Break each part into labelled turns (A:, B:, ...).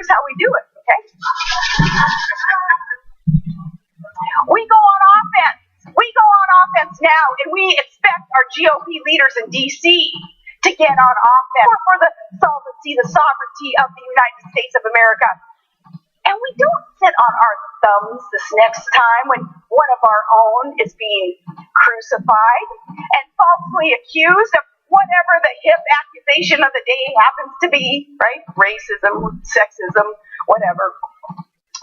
A: here's how we do it, okay? We go on offense. We go on offense now, and we expect our GOP leaders in D.C. to get on offense for the solvency, the sovereignty of the United States of America. And we don't sit on our thumbs this next time when one of our own is being crucified and falsely accused of whatever the hip accusation of the day happens to be, right? Racism, sexism, whatever.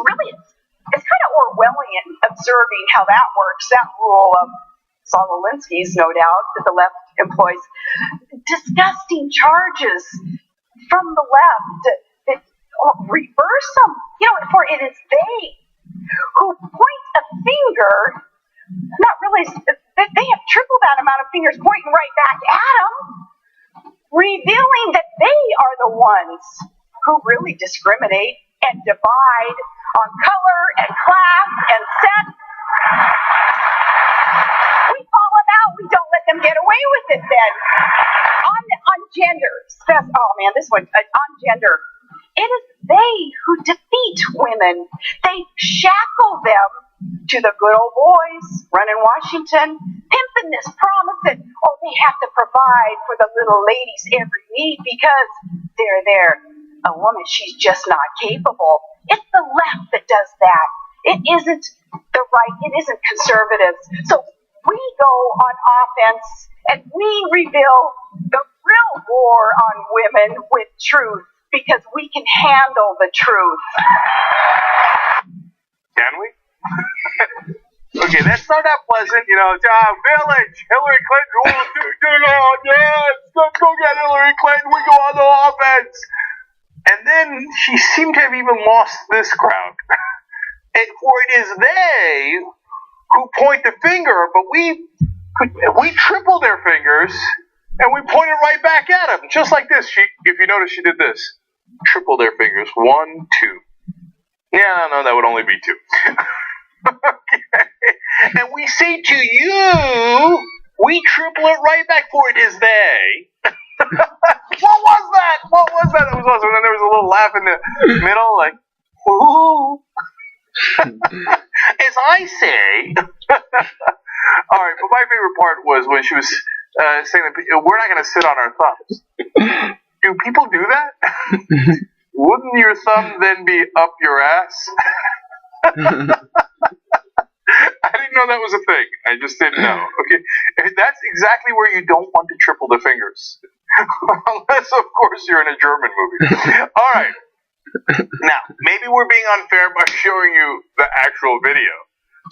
A: Really, it's kind of Orwellian observing how that works, that rule of Saul Alinsky's, no doubt, that the left employs. Disgusting charges from the left that reverse them. For it is they who point a finger, not really, they have triple that amount of fingers pointing right back at them, revealing that they are the ones who really discriminate and divide on color and class and sex. We call them out. We don't let them get away with it then. On gender, on gender, it is they who defeat women. They shackle them to the good old boys running Washington, pimping this promise that, they have to provide for the little ladies' every need because they're a woman, she's just not capable. It's the left that does that. It isn't the right, it isn't conservatives. So we go on offense and we reveal the real war on women with truth because we can handle the truth.
B: Can we? Okay, that's not that pleasant, village, Hillary Clinton, yes, let's go get Hillary Clinton, we go on the offense. And then she seemed to have even lost this crowd. For it is they who point the finger, but we triple their fingers, and we point it right back at them, just like this. If you notice, she did this. Triple their fingers. 1, 2. Yeah, no, that would only be 2. Okay. And we say to you, we triple it right back, for it is they. What was that? That was awesome. And then there was a little laugh in the middle, like, ooh. As I say, all right, but my favorite part was when she was saying that we're not going to sit on our thumbs. Do people do that? Wouldn't your thumb then be up your ass? I didn't know that was a thing. I just didn't know. Okay, that's exactly where you don't want to triple the fingers. Unless, of course, you're in a German movie. All right. Now, maybe we're being unfair by showing you the actual video.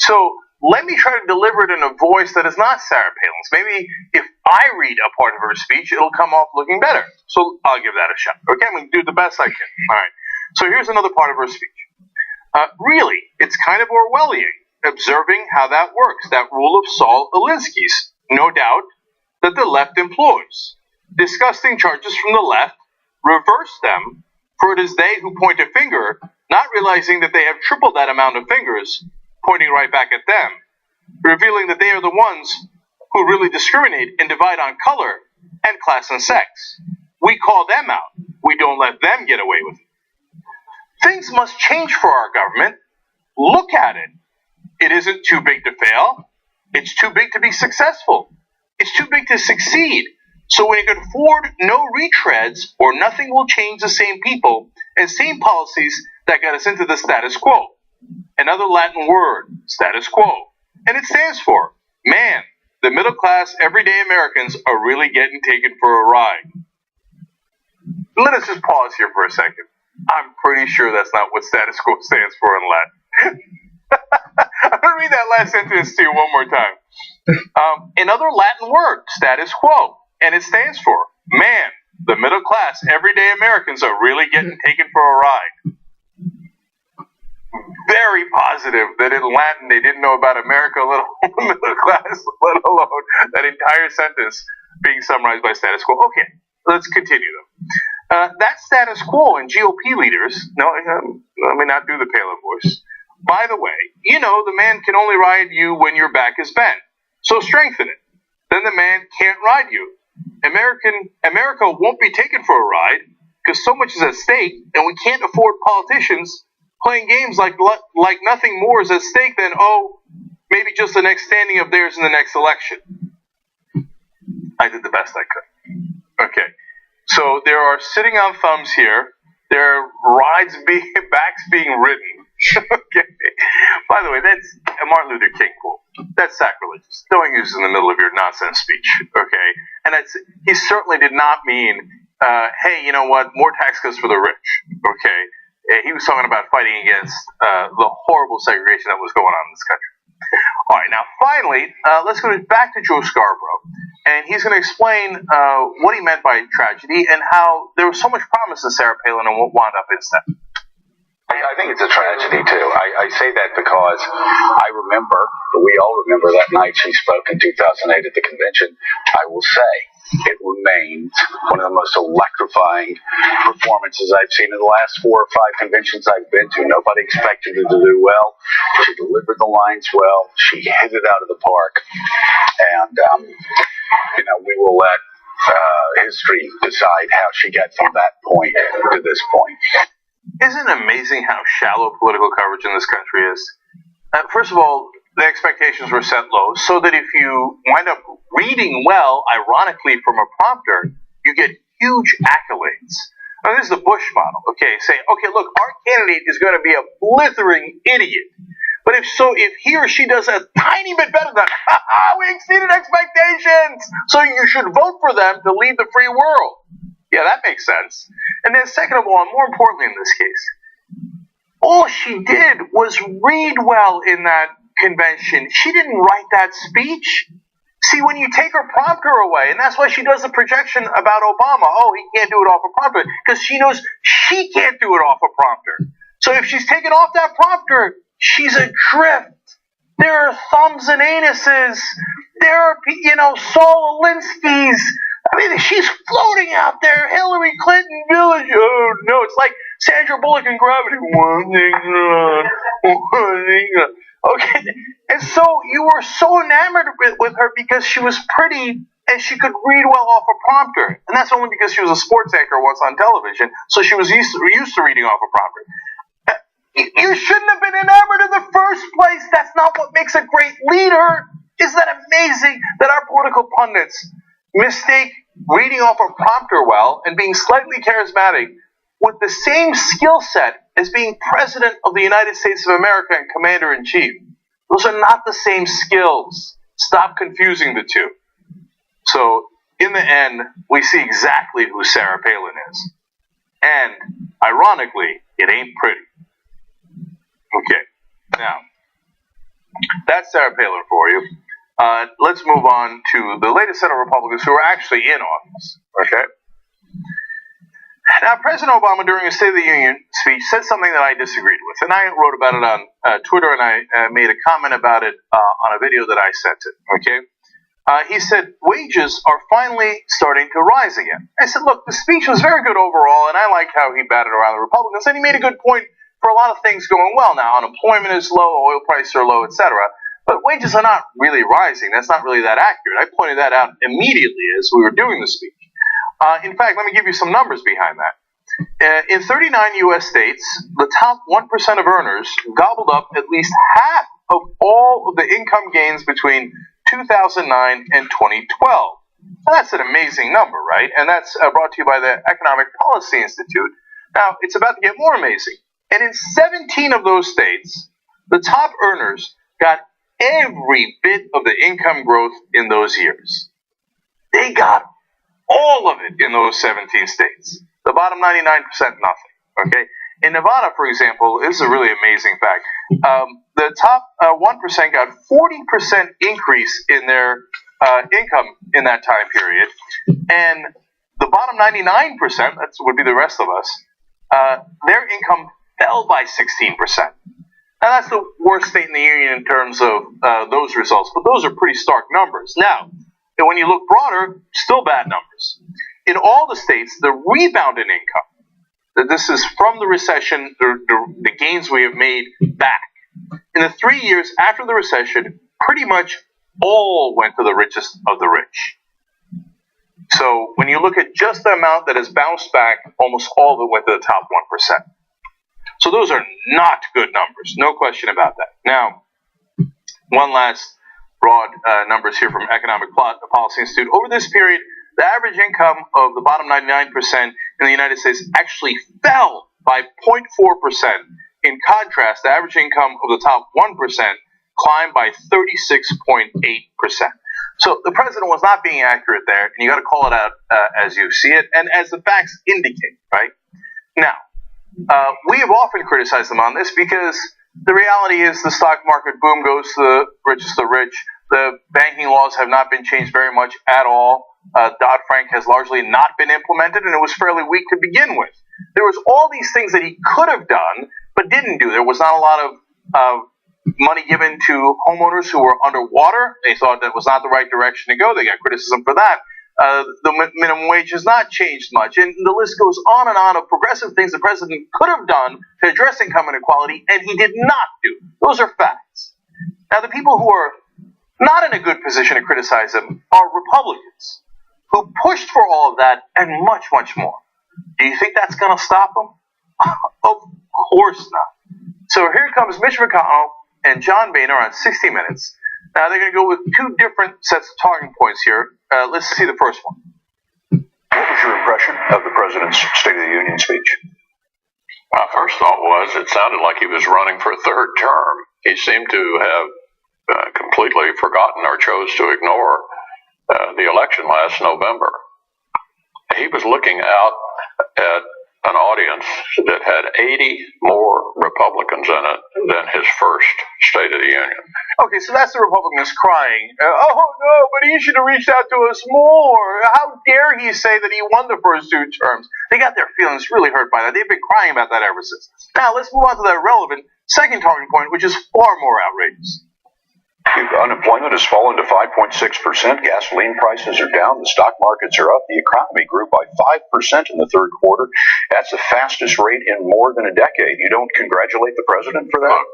B: So let me try to deliver it in a voice that is not Sarah Palin's. Maybe if I read a part of her speech, it'll come off looking better. So I'll give that a shot. Okay, I'm going to do the best I can. All right. So here's another part of her speech. Really, it's kind of Orwellian, observing how that works, that rule of Saul Alinsky's, no doubt, that the left employs. Disgusting charges from the left, reverse them, for it is they who point a finger, not realizing that they have tripled that amount of fingers, pointing right back at them, revealing that they are the ones who really discriminate and divide on color and class and sex. We call them out. We don't let them get away with it. Things must change for our government. Look at it. It isn't too big to fail. It's too big to be successful. It's too big to succeed. So when it can afford no retreads, or nothing will change the same people and same policies that got us into the status quo. Another Latin word, status quo. And it stands for, man, the middle class, everyday Americans are really getting taken for a ride. Let us just pause here for a second. I'm pretty sure that's not what status quo stands for in Latin. I'm going to read that last sentence to you one more time. Another Latin word, status quo. And it stands for, man, the middle class, everyday Americans are really getting taken for a ride. Very positive that in Latin they didn't know about America, let alone middle class, let alone that entire sentence being summarized by status quo. Okay, let's continue though. That status quo and GOP leaders, let me not do the Palin voice. By the way, the man can only ride you when your back is bent. So strengthen it. Then the man can't ride you. America won't be taken for a ride because so much is at stake, and we can't afford politicians playing games like nothing more is at stake than, maybe just the next standing of theirs in the next election. I did the best I could. Okay. So there are sitting on thumbs here. There are backs being ridden. Okay. By the way, that's a Martin Luther King quote. That's sacrilegious. Don't use it in the middle of your nonsense speech. Okay. And he certainly did not mean, hey, you know what? More tax cuts for the rich. Okay. He was talking about fighting against the horrible segregation that was going on in this country. All right, now finally, let's go back to Joe Scarborough, and he's going to explain what he meant by tragedy and how there was so much promise in Sarah Palin and what wound up instead.
C: I think it's a tragedy, too. I say that because we all remember that night she spoke in 2008 at the convention. I will say it remains one of the most electrifying performances I've seen in the last 4 or 5 conventions I've been to. Nobody expected her to do well. She delivered the lines well. She hit it out of the park. And, we will let history decide how she got from that point to this point.
B: Isn't it amazing how shallow political coverage in this country is? First of all, the expectations were set low, so that if you wind up reading well, ironically from a prompter, you get huge accolades. Now, this is the Bush model. Okay, say, look, our candidate is going to be a blithering idiot. But if he or she does a tiny bit better than, we exceeded expectations, so you should vote for them to lead the free world. Yeah, that makes sense. And then second of all, and more importantly in this case, all she did was read well in that convention. She didn't write that speech. See, when you take her prompter away, and that's why she does the projection about Obama, he can't do it off a prompter, because she knows she can't do it off a prompter. So if she's taken off that prompter, she's adrift. There are thumbs and anuses. There are, Saul Alinsky's. I mean, she's floating out there. Hillary Clinton village. Oh, no, it's like Sandra Bullock in Gravity. One thing. Okay, and so you were so enamored with her because she was pretty and she could read well off a prompter. And that's only because she was a sports anchor once on television, so she was used to reading off a prompter. You shouldn't have been enamored in the first place. That's not what makes a great leader. Isn't that amazing that our political pundits mistake reading off a prompter well and being slightly charismatic with the same skill set as being President of the United States of America and Commander-in-Chief? Those are not the same skills. Stop confusing the two. So, in the end, we see exactly who Sarah Palin is. And, ironically, it ain't pretty. Okay, now, that's Sarah Palin for you. Let's move on to the latest set of Republicans who are actually in office. Okay? Now, President Obama, during his State of the Union speech, said something that I disagreed with. And I wrote about it on Twitter, and I made a comment about it on a video that I sent him. Okay? He said, wages are finally starting to rise again. I said, look, the speech was very good overall, and I like how he batted around the Republicans, and he made a good point for a lot of things going well now. Unemployment is low, oil prices are low, etc. But wages are not really rising. That's not really that accurate. I pointed that out immediately as we were doing the speech. In fact, let me give you some numbers behind that. In 39 U.S. states, the top 1% of earners gobbled up at least half of all of the income gains between 2009 and 2012. Now, that's an amazing number, right? And that's brought to you by the Economic Policy Institute. Now, it's about to get more amazing. And in 17 of those states, the top earners got every bit of the income growth in those years. They got all of it in those 17 states. The bottom 99%, nothing. Okay? In Nevada, for example, this is a really amazing fact. The top 1% got 40% increase in their income in that time period. And the bottom 99%, that would be the rest of us, their income fell by 16%. Now, that's the worst state in the union in terms of those results, but those are pretty stark numbers. Now, when you look broader, still bad numbers. In all the states, the rebound in income, this is from the recession, the gains we have made back. In the 3 years after the recession, pretty much all went to the richest of the rich. So when you look at just the amount that has bounced back, almost all of it went to the top 1%. So those are not good numbers, no question about that. Now, one last broad numbers here from Economic Policy Institute. Over this period, the average income of the bottom 99% in the United States actually fell by 0.4%. In contrast, the average income of the top 1% climbed by 36.8%. So the president was not being accurate there, and you got to call it out as you see it and as the facts indicate, right? Now, we have often criticized them on this because the reality is the stock market boom goes to the richest of the rich. The banking laws have not been changed very much at all. Dodd-Frank has largely not been implemented, and it was fairly weak to begin with. There was all these things that he could have done but didn't do. There was not a lot of money given to homeowners who were underwater. They thought that was not the right direction to go. They got criticism for that. The minimum wage has not changed much, and the list goes on of progressive things the president could have done to address income inequality, and he did not do. Those are facts. Now, the people who are not in a good position to criticize him are Republicans, who pushed for all of that and much, much more. Do you think that's going to stop him? Of course not. So here comes Mitch McConnell and John Boehner on 60 Minutes. Now, they're going to go with two different sets of talking points here. Let's see the first one.
D: What was your impression of the president's State of the Union speech?
E: My first thought was it sounded like he was running for a third term. He seemed to have completely forgotten or chose to ignore the election last November. He was looking out at an audience that had 80 more Republicans in it than his first State of the Union.
B: Okay, so that's the Republicans crying, oh no, but he should have reached out to us more. How dare he say that he won the first two terms? They got their feelings really hurt by that. They've been crying about that ever since. Now, let's move on to the relevant second talking point, which is far more outrageous.
D: Unemployment has fallen to 5.6%. Gasoline prices are down. The stock markets are up. The economy grew by 5% in the third quarter. That's the fastest rate in more than a decade. You don't congratulate the president for that?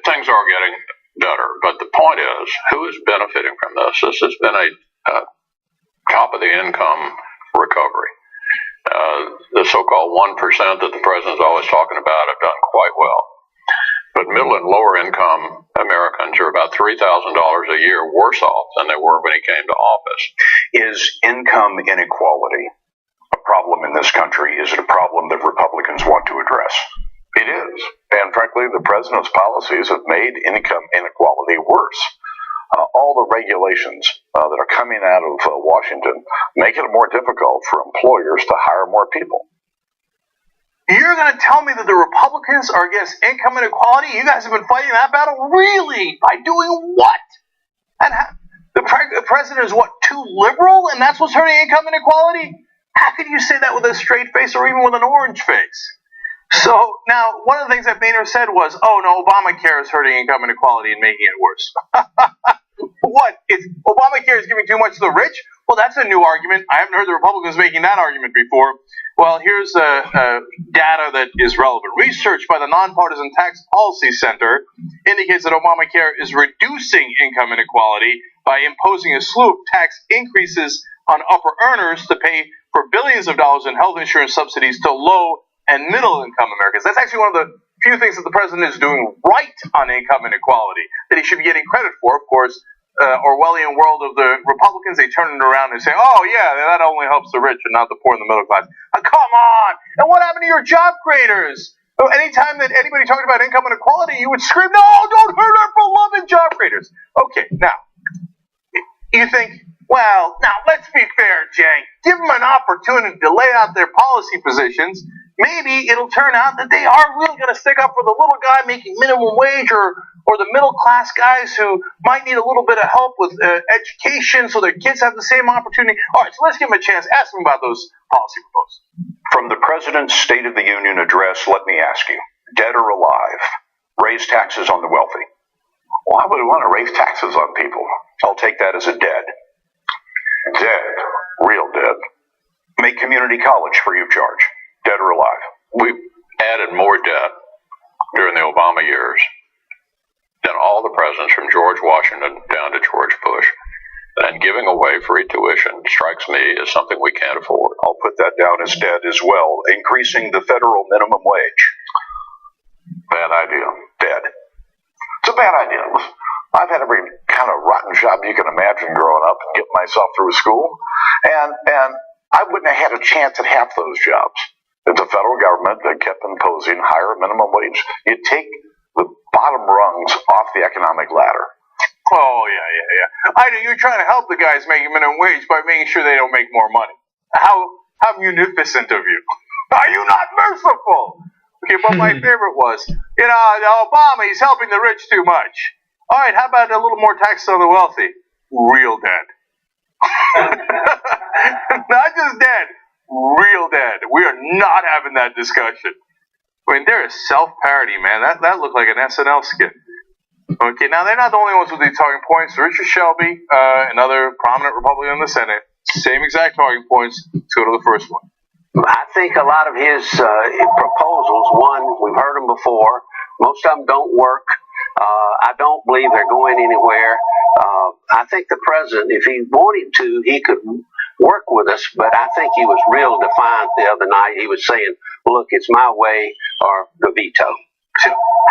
E: Things are getting better, but the point is, who is benefiting from this? This has been a top of the income recovery. The so-called 1% that the president's always talking about have done quite well. But middle and lower income Americans are about $3,000 a year worse off than they were when he came to office.
D: Is income inequality a problem in this country? Is it a problem that Republicans want to address?
F: It is. And frankly, the president's policies have made income inequality worse. All the regulations that are coming out of Washington make it more difficult for employers to hire more people.
B: You're going to tell me that the Republicans are against income inequality? You guys have been fighting that battle? Really? By doing what? And the president is what, too liberal? And that's what's hurting income inequality? How can you say that with a straight face or even with an orange face? So now, one of the things that Boehner said was, oh no, Obamacare is hurting income inequality and making it worse. What? Obamacare is giving too much to the rich? Well, that's a new argument. I haven't heard the Republicans making that argument before. Well, here's data that is relevant. Research by the Nonpartisan Tax Policy Center indicates that Obamacare is reducing income inequality by imposing a slew of tax increases on upper earners to pay for billions of dollars in health insurance subsidies to low and middle income Americans. That's actually one of the few things that the president is doing right on income inequality that he should be getting credit for. Of course, Orwellian world of the Republicans, they turn it around and say, oh yeah, that only helps the rich and not the poor and the middle class. Come on! And what happened to your job creators? Anytime that anybody talked about income inequality, you would scream, no, don't hurt our beloved job creators. Okay, now, you think, well, now let's be fair, Jay. Give them an opportunity to lay out their policy positions. Maybe it'll turn out that they are really going to stick up for the little guy making minimum wage or the middle class guys who might need a little bit of help with education so their kids have the same opportunity. All right, so let's give them a chance. Ask them about those policy proposals.
D: From the president's State of the Union address, let me ask you, dead or alive, raise taxes on the wealthy?
F: Why would we want to raise taxes on people?
D: I'll take that as a dead.
F: Dead. Real dead.
D: Make community college free of charge. Dead or alive?
E: We've added more debt during the Obama years than all the presidents from George Washington down to George Bush. And giving away free tuition strikes me as something we can't afford.
D: I'll put that down as dead as well. Increasing the federal minimum wage.
F: Bad idea. Dead. It's a bad idea. I've had every kind of rotten job you can imagine growing up and getting myself through school, and I wouldn't have had a chance at half those jobs if the federal government had kept imposing higher minimum wage. You'd take the bottom rungs off the economic ladder.
B: Oh, yeah. I know you're trying to help the guys making minimum wage by making sure they don't make more money. How munificent of you. Are you not merciful? Okay, but my favorite was, Obama, he's helping the rich too much. All right, how about a little more taxes on the wealthy? Real dead. Not just dead, real dead. We are not having that discussion. I mean, there is self-parody, man. That looked like an SNL skit. Okay, now they're not the only ones with these talking points. Richard Shelby, another prominent Republican in the Senate, same exact talking points. Let's go to the first one.
G: I think a lot of his proposals, one, we've heard them before. Most of them don't work. I don't believe they're going anywhere. I think the president, if he wanted to, he could work with us, but I think he was real defiant the other night. He was saying, look, it's my way or the veto.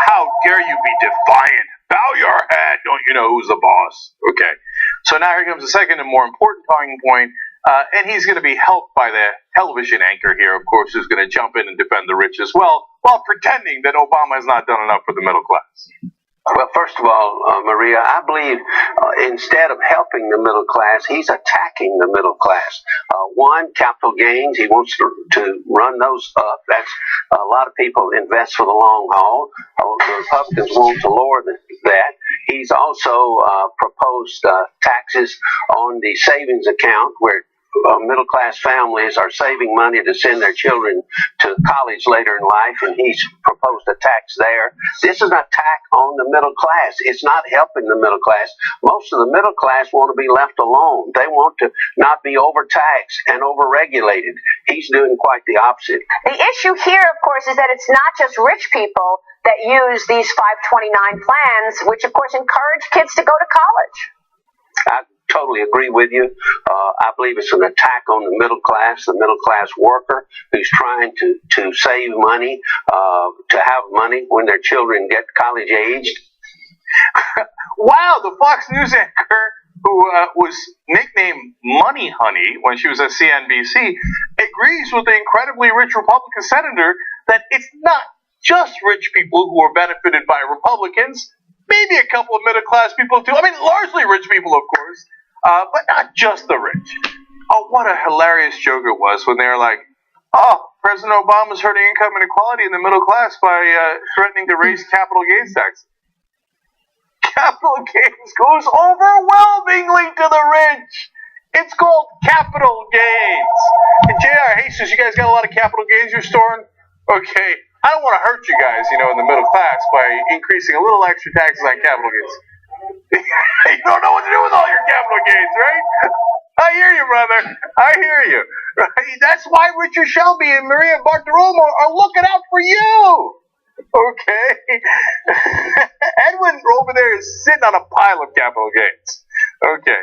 B: How dare you be defiant? Bow your head. Don't you know who's the boss? Okay. So now here comes the second and more important talking point, and he's going to be helped by the television anchor here, of course, who's going to jump in and defend the rich as well, while pretending that Obama has not done enough for the middle class.
G: Well, first of all, Maria, I believe instead of helping the middle class, he's attacking the middle class. One, capital gains. He wants to run those up. That's a lot of people invest for the long haul. The Republicans want to lower that. He's also proposed taxes on the savings account where middle-class families are saving money to send their children to college later in life, and he's proposed a tax there. This is an attack on the middle class. It's not helping the middle class. Most of the middle class want to be left alone. They want to not be overtaxed and overregulated. He's doing quite the opposite.
A: The issue here, of course, is that it's not just rich people that use these 529 plans, which, of course, encourage kids to go to college.
G: I totally agree with you. I believe it's an attack on the middle class worker who's trying to save money, to have money when their children get college aged.
B: Wow, the Fox News anchor who was nicknamed Money Honey when she was at CNBC agrees with the incredibly rich Republican senator that it's not just rich people who are benefited by Republicans. Maybe a couple of middle-class people, too. I mean, largely rich people, of course, but not just the rich. Oh, what a hilarious joke it was when they were like, oh, President Obama's hurting income inequality in the middle class by threatening to raise capital gains taxes. Capital gains goes overwhelmingly to the rich. It's called capital gains. And J.R. Jesus, you guys got a lot of capital gains you're storing? Okay. I don't want to hurt you guys, in the middle class by increasing a little extra taxes on capital gains. You don't know what to do with all your capital gains, right? I hear you, brother. I hear you. Right? That's why Richard Shelby and Maria Bartiromo are looking out for you. Okay? Edwin over there is sitting on a pile of capital gains. Okay.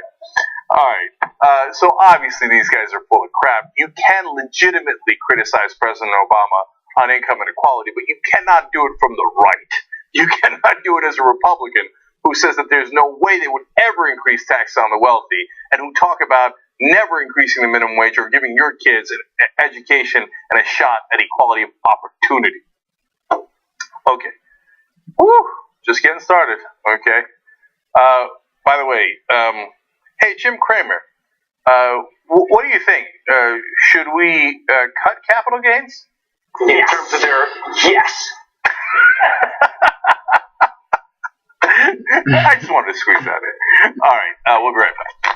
B: All right. So obviously these guys are full of crap. You can legitimately criticize President Obama on income inequality, but you cannot do it from the right. You cannot do it as a Republican who says that there's no way they would ever increase taxes on the wealthy, and who talk about never increasing the minimum wage or giving your kids an education and a shot at equality of opportunity. Okay. Woo! Just getting started. Okay. By the way, hey, Jim Cramer, what do you think? Should we cut capital gains?
G: In terms of their, yes.
B: I just wanted to squeeze that in. All right, we'll be right back.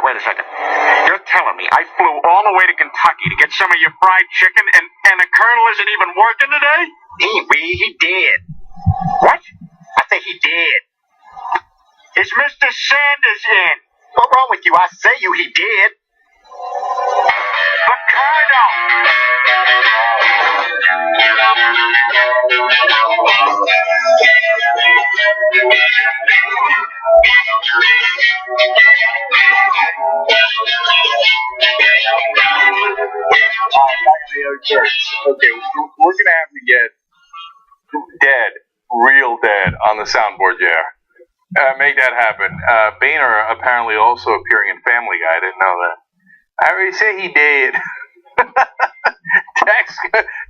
H: wait a second. You're telling me I flew all the way to Kentucky to get some of your fried chicken, and the Colonel isn't even working today? He did. What? I say he did. Is Mr. Sanders in? What's wrong with you? I say he did. The Colonel!
B: Okay, we're gonna have to get dead, real dead, on the soundboard, JR. Make that happen. Boehner apparently also appearing in Family Guy. I didn't know that. I already said he did.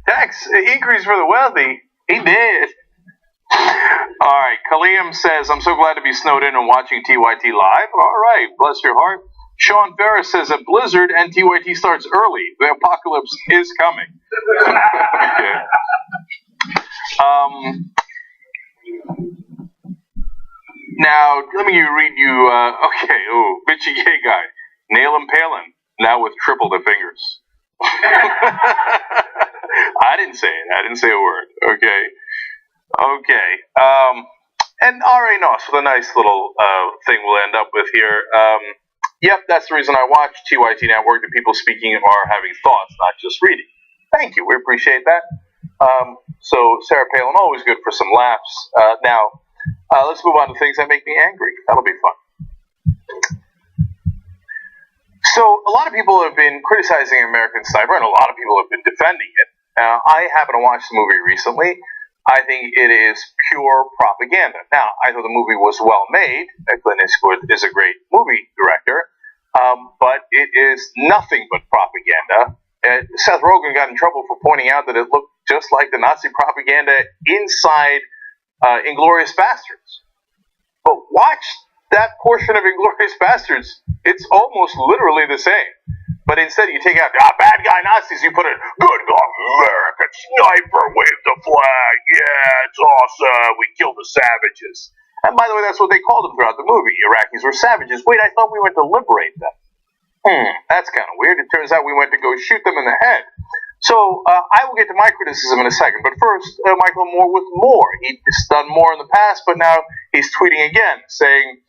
B: tax increase for the wealthy. He did. All right, Kaliam says, I'm so glad to be snowed in and watching TYT live. All right, bless your heart. Sean Ferris says, a blizzard and TYT starts early. The apocalypse is coming. Okay. Now, let me read you, bitchy gay guy. Nail him Palin, now with triple the fingers. I didn't say it. I didn't say a word. Okay. And already knows what a nice little thing we'll end up with here. Yep, that's the reason I watch TYT Network, the people speaking are having thoughts, not just reading. Thank you. We appreciate that. So Sarah Palin, always good for some laughs. Now, let's move on to things that make me angry. That'll be fun. So a lot of people have been criticizing American Sniper, and a lot of people have been defending it. I happen to watch the movie recently. I think it is pure propaganda. Now, I thought the movie was well made. Clint Eastwood is a great movie director, but it is nothing but propaganda. Seth Rogen got in trouble for pointing out that it looked just like the Nazi propaganda inside Inglourious Bastards. But watch that portion of Inglourious Bastards. It's almost literally the same. But instead, you take out bad guy Nazis, you put in good guy American sniper, wave the flag, yeah, it's awesome, we killed the savages. And by the way, that's what they called them throughout the movie. Iraqis were savages. Wait, I thought we went to liberate them. That's kind of weird. It turns out we went to go shoot them in the head. So I will get to my criticism in a second. But first, Michael Moore with more. He's done more in the past, but now he's tweeting again, saying,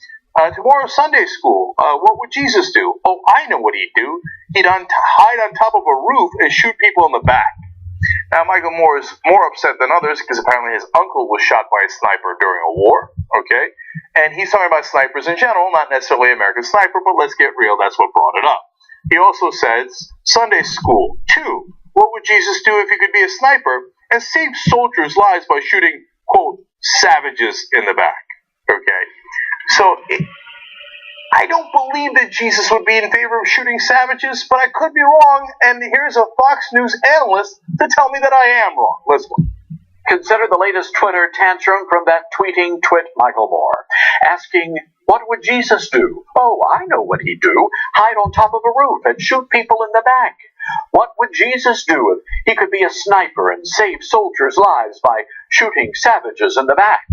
B: tomorrow's Sunday school. What would Jesus do? Oh, I know what he'd do. He'd hide on top of a roof and shoot people in the back. Now, Michael Moore is more upset than others because apparently his uncle was shot by a sniper during a war. Okay? And he's talking about snipers in general, not necessarily American Sniper, but let's get real, that's what brought it up. He also says, Sunday school. 2. What would Jesus do if he could be a sniper and save soldiers' lives by shooting, quote, savages in the back? Okay? So, I don't believe that Jesus would be in favor of shooting savages, but I could be wrong, and here's a Fox News analyst to tell me that I am wrong. Let's go.
I: Consider the latest Twitter tantrum from that tweeting twit Michael Moore, asking, what would Jesus do? Oh, I know what he'd do. Hide on top of a roof and shoot people in the back. What would Jesus do if he could be a sniper and save soldiers' lives by shooting savages in the back?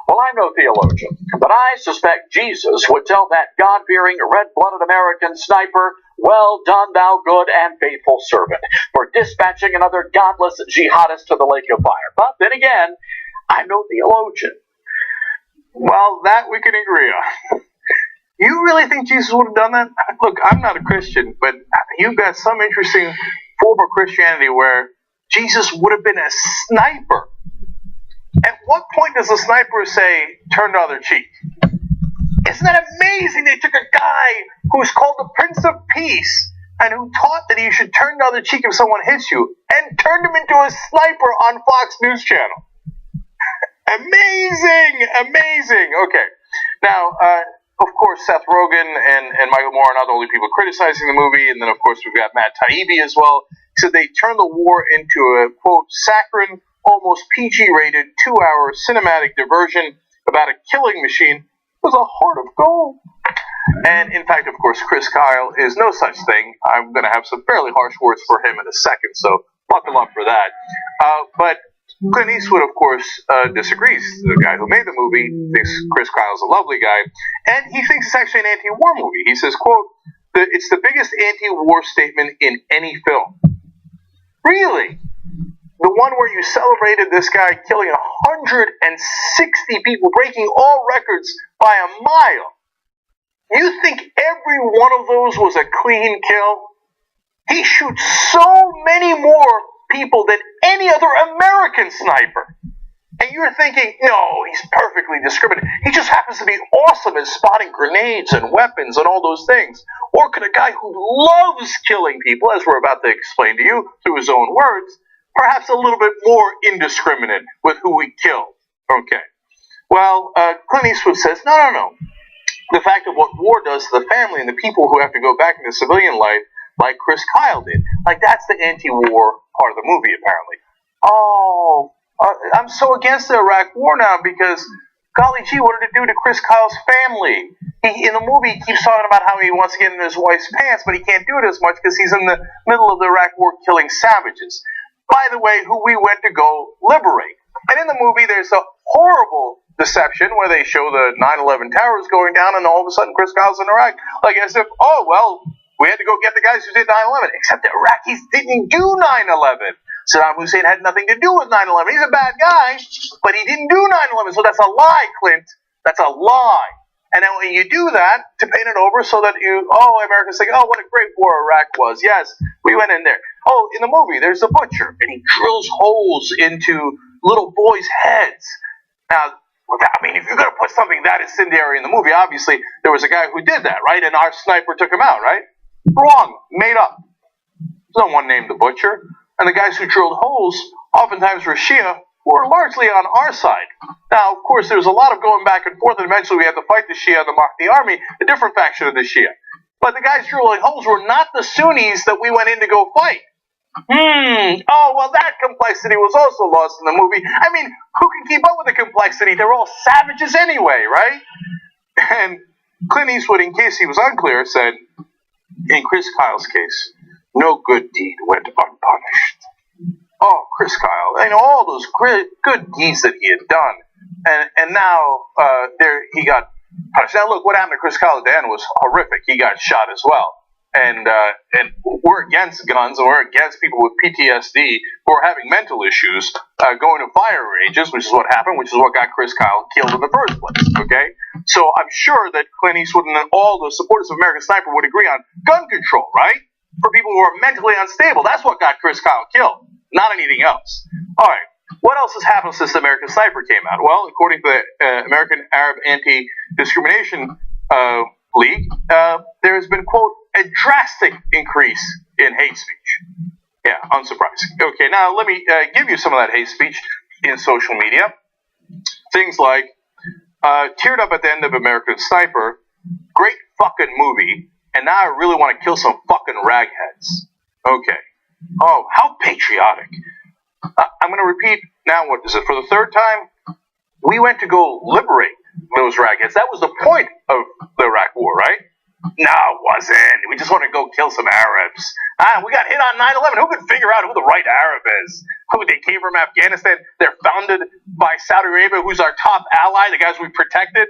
I: Well, I'm no theologian, but I suspect Jesus would tell that God-fearing, red-blooded American sniper, well done, thou good and faithful servant, for dispatching another godless jihadist to the lake of fire. But then again, I'm no theologian.
B: Well, that we can agree on. You really think Jesus would have done that? Look, I'm not a Christian, but you've got some interesting form of Christianity where Jesus would have been a sniper. At what point does a sniper say, turn the other cheek? Isn't that amazing? They took a guy who's called the Prince of Peace and who taught that you should turn the other cheek if someone hits you and turned him into a sniper on Fox News Channel. Amazing. Okay. Now, of course, Seth Rogen and Michael Moore are not the only people criticizing the movie. And then, of course, we've got Matt Taibbi as well. He said they turned the war into a, quote, saccharine, almost PG-rated 2-hour cinematic diversion about a killing machine with a heart of gold. And, in fact, of course, Chris Kyle is no such thing. I'm going to have some fairly harsh words for him in a second, so buckle up for that. But Clint Eastwood, of course, disagrees. The guy who made the movie thinks Chris Kyle's a lovely guy, and he thinks it's actually an anti-war movie. He says, quote, it's the biggest anti-war statement in any film. Really? The one where you celebrated this guy killing 160 people, breaking all records by a mile. You think every one of those was a clean kill? He shoots so many more people than any other American sniper. And you're thinking, no, he's perfectly discriminating. He just happens to be awesome at spotting grenades and weapons and all those things. Or could a guy who loves killing people, as we're about to explain to you through his own words, perhaps a little bit more indiscriminate with who he killed? Okay. Well, Clint Eastwood says, no. The fact of what war does to the family and the people who have to go back into civilian life, like Chris Kyle did. Like, that's the anti-war part of the movie, apparently. Oh, I'm so against the Iraq war now because, golly gee, what did it do to Chris Kyle's family? In the movie, he keeps talking about how he wants to get in his wife's pants, but he can't do it as much because he's in the middle of the Iraq war killing savages. By the way, who we went to go liberate. And in the movie, there's a horrible deception where they show the 9/11 towers going down, and all of a sudden Chris Kyle's in Iraq. Like as if, oh, well, we had to go get the guys who did 9/11. Except the Iraqis didn't do 9/11. Saddam Hussein had nothing to do with 9/11. He's a bad guy, but he didn't do 9/11. So that's a lie, Clint. That's a lie. And then when you do that, to paint it over so that Americans think, oh, what a great war Iraq was. Yes, we went in there. Oh, in the movie, there's a butcher, and he drills holes into little boys' heads. Now, I mean, if you're going to put something that incendiary in the movie, obviously there was a guy who did that, right? And our sniper took him out, right? Wrong. Made up. There's no one named the butcher. And the guys who drilled holes oftentimes were Shia, who were largely on our side. Now, of course, there was a lot of going back and forth, and eventually we had to fight the Shia and the Mahdi army, a different faction of the Shia. But the guys drilling holes were not the Sunnis that we went in to go fight. Oh, well, that complexity was also lost in the movie. I mean, who can keep up with the complexity? They're all savages anyway, right? And Clint Eastwood, in case he was unclear, said, in Chris Kyle's case, no good deed went unpunished. Oh, Chris Kyle, all those good deeds that he had done. And now he got punished. Now, look, what happened to Chris Kyle at the end was horrific. He got shot as well. And we're against guns, and we're against people with PTSD who are having mental issues going to fire ranges, which is what happened, which is what got Chris Kyle killed in the first place, okay? So I'm sure that Clint Eastwood and all the supporters of American Sniper would agree on gun control, right? For people who are mentally unstable. That's what got Chris Kyle killed, not anything else. All right, what else has happened since the American Sniper came out? Well, according to the American Arab Anti-Discrimination League, there has been, quote, a drastic increase in hate speech. Yeah, unsurprising. Okay, now let me give you some of that hate speech in social media. Things like, teared up at the end of American Sniper, great fucking movie, and now I really want to kill some fucking ragheads. Okay. Oh, how patriotic. I'm going to repeat now, what is it, for the third time? We went to go liberate those ragheads. That was the point of the Iraq War, right? No, it wasn't. We just want to go kill some Arabs. We got hit on 9/11. Who could figure out who the right Arab is? Who they came from Afghanistan? They're founded by Saudi Arabia, who's our top ally, the guys we protected.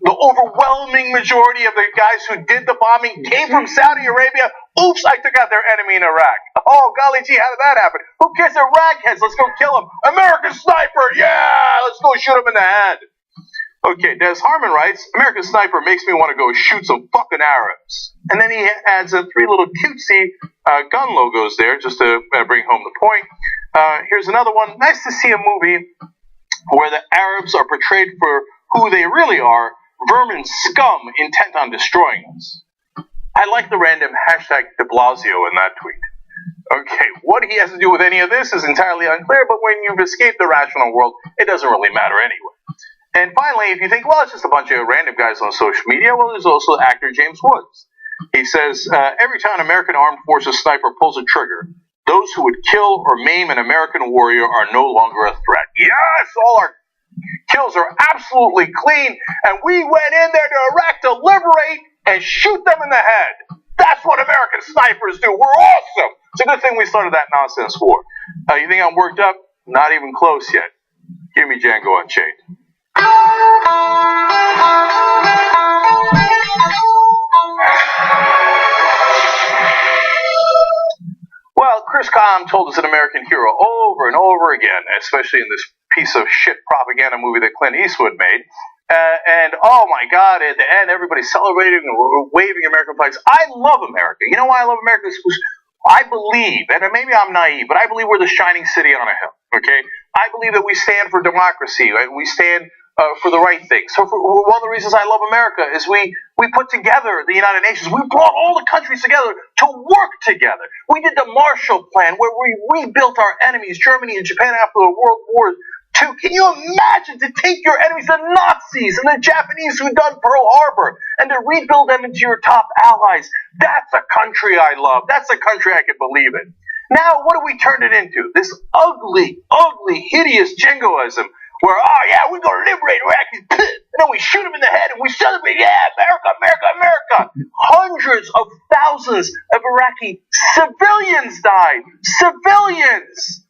B: The overwhelming majority of the guys who did the bombing came from Saudi Arabia. Oops, I took out their enemy in Iraq. Oh, golly gee, how did that happen? Who cares? They're ragheads. Let's go kill them. American Sniper, yeah! Let's go shoot them in the head. Okay, Des Harmon writes, American Sniper makes me want to go shoot some fucking Arabs. And then he adds 3 little cutesy gun logos there just to bring home the point. Here's another one. Nice to see a movie where the Arabs are portrayed for who they really are, vermin scum intent on destroying us. I like the random hashtag de Blasio in that tweet. Okay, what he has to do with any of this is entirely unclear, but when you've escaped the rational world, it doesn't really matter anyway. And finally, if you think, well, it's just a bunch of random guys on social media, well, there's also actor James Woods. He says, every time an American armed forces sniper pulls a trigger, those who would kill or maim an American warrior are no longer a threat. Yes, all our kills are absolutely clean, and we went in there to Iraq to liberate and shoot them in the head. That's what American snipers do. We're awesome. It's a good thing we started that nonsense war. You think I'm worked up? Not even close yet. Give me Django Unchained. Well, Chris Kyle told us an American hero over and over again, especially in this piece of shit propaganda movie that Clint Eastwood made. And oh my God, at the end, everybody's celebrating and waving American flags. I love America. You know why I love America? I believe, and maybe I'm naive, but I believe we're the shining city on a hill. Okay, I believe that we stand for democracy and we stand for the right things. So one of the reasons I love America is we put together the United Nations. We brought all the countries together to work together. We did the Marshall Plan where we rebuilt our enemies, Germany and Japan, after the World War II. Can you imagine to take your enemies, the Nazis and the Japanese who done Pearl Harbor, and to rebuild them into your top allies? That's a country I love. That's a country I can believe in. Now, what do we turn it into? This ugly, hideous jingoism where, oh yeah, we're going to liberate Iraqis, and then we shoot them in the head and we celebrate, yeah, America, America, America. Hundreds of thousands of Iraqi civilians died. Civilians!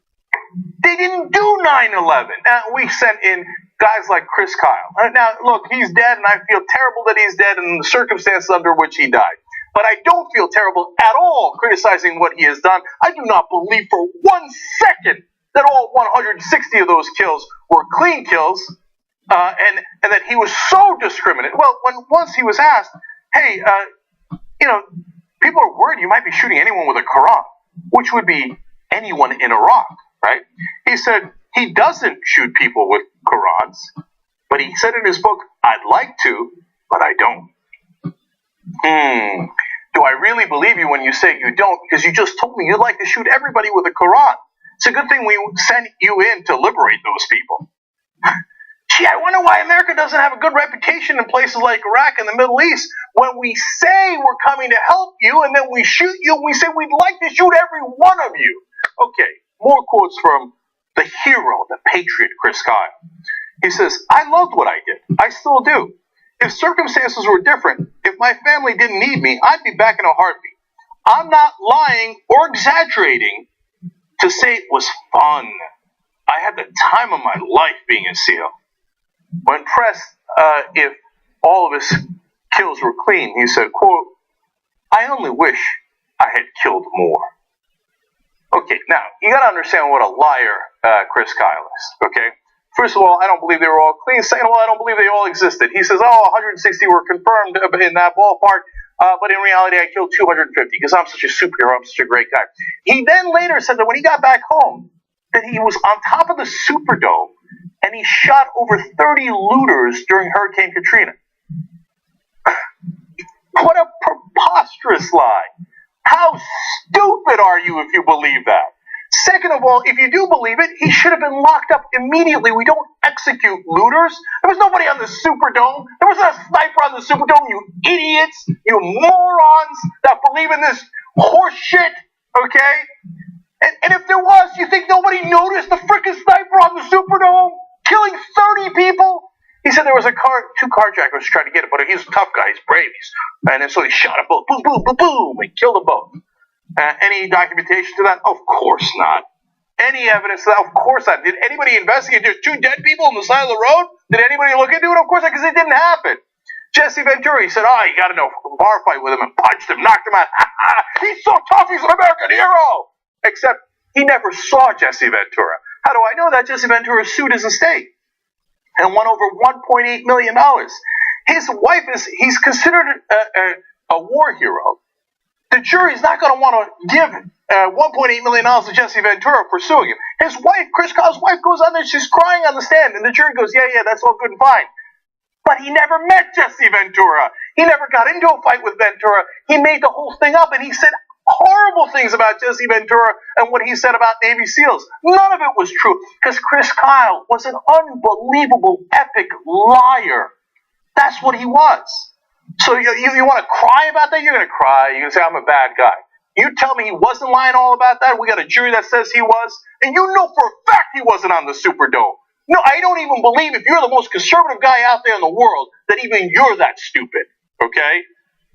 B: They didn't do 9/11. Now, we sent in guys like Chris Kyle. Now, look, he's dead, and I feel terrible that he's dead and the circumstances under which he died. But I don't feel terrible at all criticizing what he has done. I do not believe for 1 second that all 160 of those kills were clean kills, and that he was so discriminate. Well, once he was asked, hey, people are worried you might be shooting anyone with a Quran, which would be anyone in Iraq, right? He said he doesn't shoot people with Qurans, but he said in his book, I'd like to, but I don't. Do I really believe you when you say you don't? Because you just told me you'd like to shoot everybody with a Quran. It's a good thing we sent you in to liberate those people. Gee, I wonder why America doesn't have a good reputation in places like Iraq and the Middle East when we say we're coming to help you and then we shoot you and we say we'd like to shoot every one of you. Okay, more quotes from the hero, the patriot, Chris Kyle. He says, I loved what I did. I still do. If circumstances were different, if my family didn't need me, I'd be back in a heartbeat. I'm not lying or exaggerating to say it was fun. I had the time of my life being a SEAL. When pressed if all of his kills were clean, he said, quote, I only wish I had killed more. Okay, now, you gotta understand what a liar Chris Kyle is, okay? First of all, I don't believe they were all clean. Second of all, I don't believe they all existed. He says, 160 were confirmed in that ballpark, but in reality, I killed 250 because I'm such a superhero, I'm such a great guy. He then later said that when he got back home, that he was on top of the Superdome and he shot over 30 looters during Hurricane Katrina. What a preposterous lie. How stupid are you if you believe that? Second of all, if you do believe it, he should have been locked up immediately. We don't execute looters. There was nobody on the Superdome. There wasn't a sniper on the Superdome, you idiots, you morons that believe in this horse shit, okay? And if there was, you think nobody noticed the frickin' sniper on the Superdome killing 30 people? He said there was two carjackers trying to get him, but he's a tough guy, he's brave. And so he shot them both, boom, boom, boom, boom, and killed them both. Any documentation to that? Of course not. Any evidence to that? Of course not. Did anybody investigate? There's two dead people on the side of the road? Did anybody look into it? Of course not, because it didn't happen. Jesse Ventura, he said, you got to know, bar fight with him and punched him, knocked him out. He's so tough, he's an American hero. Except he never saw Jesse Ventura. How do I know that? Jesse Ventura sued his estate and won over $1.8 million. His wife he's considered a war hero. The jury's not going to want to give $1.8 million to Jesse Ventura for suing him. His wife, Chris Kyle's wife, goes on there, she's crying on the stand, and the jury goes, yeah, that's all good and fine. But he never met Jesse Ventura. He never got into a fight with Ventura. He made the whole thing up, and he said horrible things about Jesse Ventura and what he said about Navy SEALs. None of it was true, because Chris Kyle was an unbelievable, epic liar. That's what he was. So you want to cry about that? You're going to cry. You're going to say, I'm a bad guy. You tell me he wasn't lying all about that? We got a jury that says he was? And you know for a fact he wasn't on the Superdome. No, I don't even believe if you're the most conservative guy out there in the world that even you're that stupid. Okay?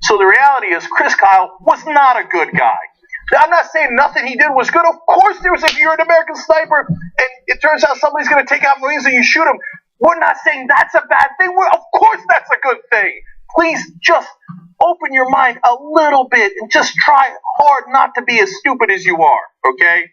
B: So the reality is Chris Kyle was not a good guy. I'm not saying nothing he did was good. Of course there was. If you're an American sniper and it turns out somebody's going to take out Marines and you shoot them, we're not saying that's a bad thing. Of course that's a good thing. Please just open your mind a little bit and just try hard not to be as stupid as you are, okay?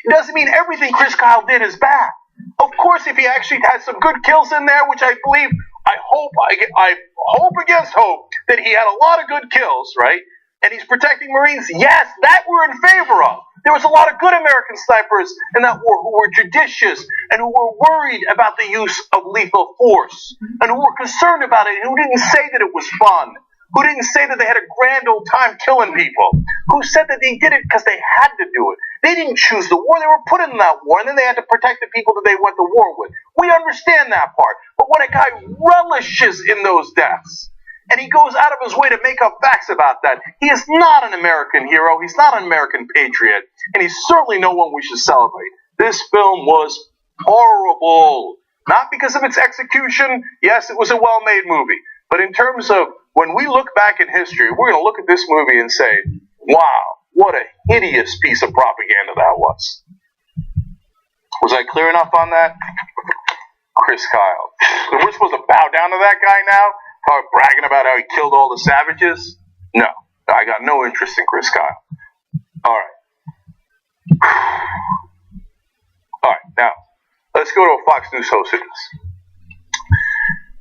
B: It doesn't mean everything Chris Kyle did is bad. Of course, if he actually has some good kills in there, which I believe, I hope against hope that he had a lot of good kills, right? And he's protecting Marines. Yes, that we're in favor of. There was a lot of good American snipers in that war who were judicious and who were worried about the use of lethal force and who were concerned about it and who didn't say that it was fun, who didn't say that they had a grand old time killing people, who said that they did it because they had to do it. They didn't choose the war. They were put in that war, and then they had to protect the people that they went to war with. We understand that part. But when a guy relishes in those deaths, and he goes out of his way to make up facts about that, he is not an American hero. He's not an American patriot. And he's certainly no one we should celebrate. This film was horrible. Not because of its execution. Yes, it was a well-made movie. But in terms of when we look back in history, we're going to look at this movie and say, wow, what a hideous piece of propaganda that was. Was I clear enough on that? Chris Kyle. So we're supposed to bow down to that guy now? Bragging about how he killed all the savages? No, I got no interest in Chris Kyle. All right, now, let's go to a Fox News host of this.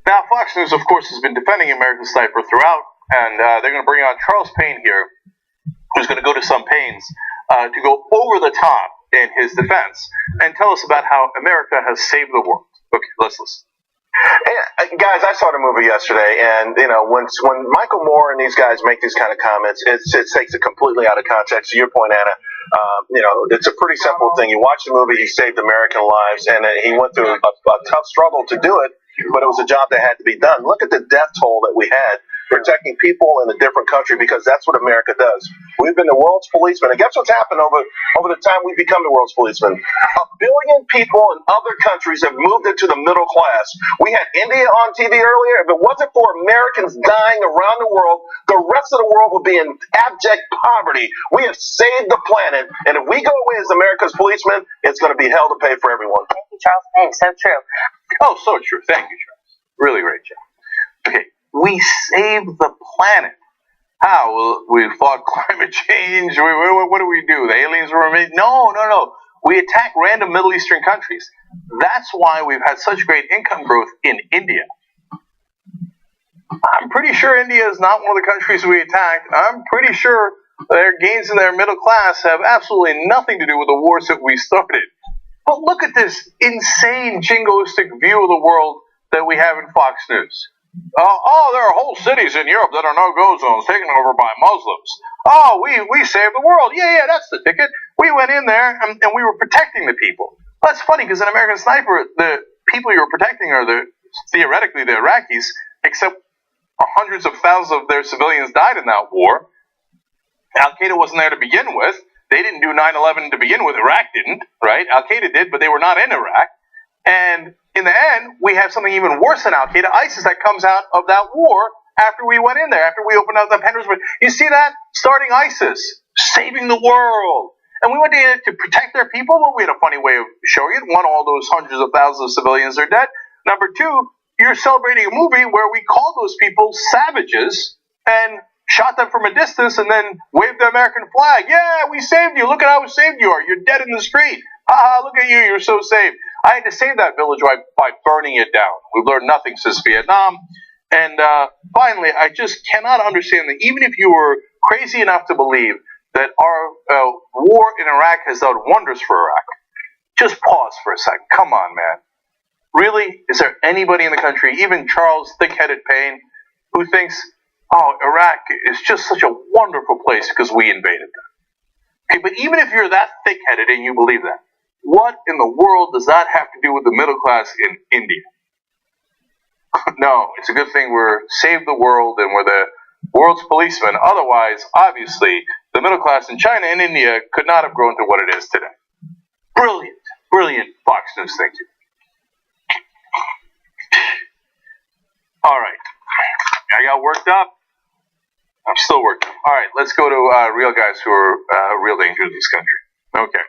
B: Now, Fox News, of course, has been defending American Sniper throughout, and they're going to bring on Charles Payne here, who's going to go to some pains to go over the top in his defense and tell us about how America has saved the world. Okay, let's listen.
F: Hey, guys, I saw the movie yesterday, and when Michael Moore and these guys make these kind of comments, it takes it completely out of context. To your point, Anna, it's a pretty simple thing. You watch the movie; he saved American lives, and he went through a tough struggle to do it, but it was a job that had to be done. Look at the death toll that we had protecting people in a different country, because that's what America does. We've been the world's policeman, and guess what's happened over the time we've become the world's policeman? 1 billion people in other countries have moved into the middle class. We had India on TV earlier. If it wasn't for Americans dying around the world, the rest of the world would be in abject poverty. We have saved the planet, and if we go away as America's policemen, it's going to be hell to pay for everyone.
A: Thank you, Charles. Thanks. So true.
B: Oh, so true. Thank you, Charles. Really great job. Okay. We saved the planet. How? Well, we fought climate change. What do we do? The aliens were made? No. We attack random Middle Eastern countries. That's why we've had such great income growth in India. I'm pretty sure India is not one of the countries we attacked. I'm pretty sure their gains in their middle class have absolutely nothing to do with the wars that we started. But look at this insane jingoistic view of the world that we have in Fox News. There are whole cities in Europe that are no-go zones taken over by Muslims. We saved the world. Yeah, that's the ticket. We went in there and we were protecting the people. That's funny because in American Sniper, the people you were protecting are theoretically the Iraqis, except hundreds of thousands of their civilians died in that war. Al-Qaeda wasn't there to begin with. They didn't do 9/11 to begin with. Iraq didn't, right? Al-Qaeda did, but they were not in Iraq. And in the end, we have something even worse than Al-Qaeda, ISIS, that comes out of that war after we went in there, after we opened up the Pandora's box. You see that? Starting ISIS, saving the world. And we went to protect their people. Well, we had a funny way of showing it. One, all those hundreds of thousands of civilians are dead. Number two, you're celebrating a movie where we called those people savages and shot them from a distance and then waved the American flag. Yeah, we saved you. Look at how saved you are. You're dead in the street. Look at you. You're so safe. I had to save that village by burning it down. We've learned nothing since Vietnam. And finally, I just cannot understand that even if you were crazy enough to believe that our war in Iraq has done wonders for Iraq, just pause for a second. Come on, man. Really? Is there anybody in the country, even Charles Thick-Headed Payne, who thinks, Iraq is just such a wonderful place because we invaded them? Okay, but even if you're that thick-headed and you believe that, what in the world does that have to do with the middle class in India? No, it's a good thing we're saved the world and we're the world's policemen. Otherwise, obviously, the middle class in China and India could not have grown to what it is today. Brilliant Fox News thinking. All right, I got worked up. I'm still working. All right, let's go to real guys who are real danger to this country. Okay.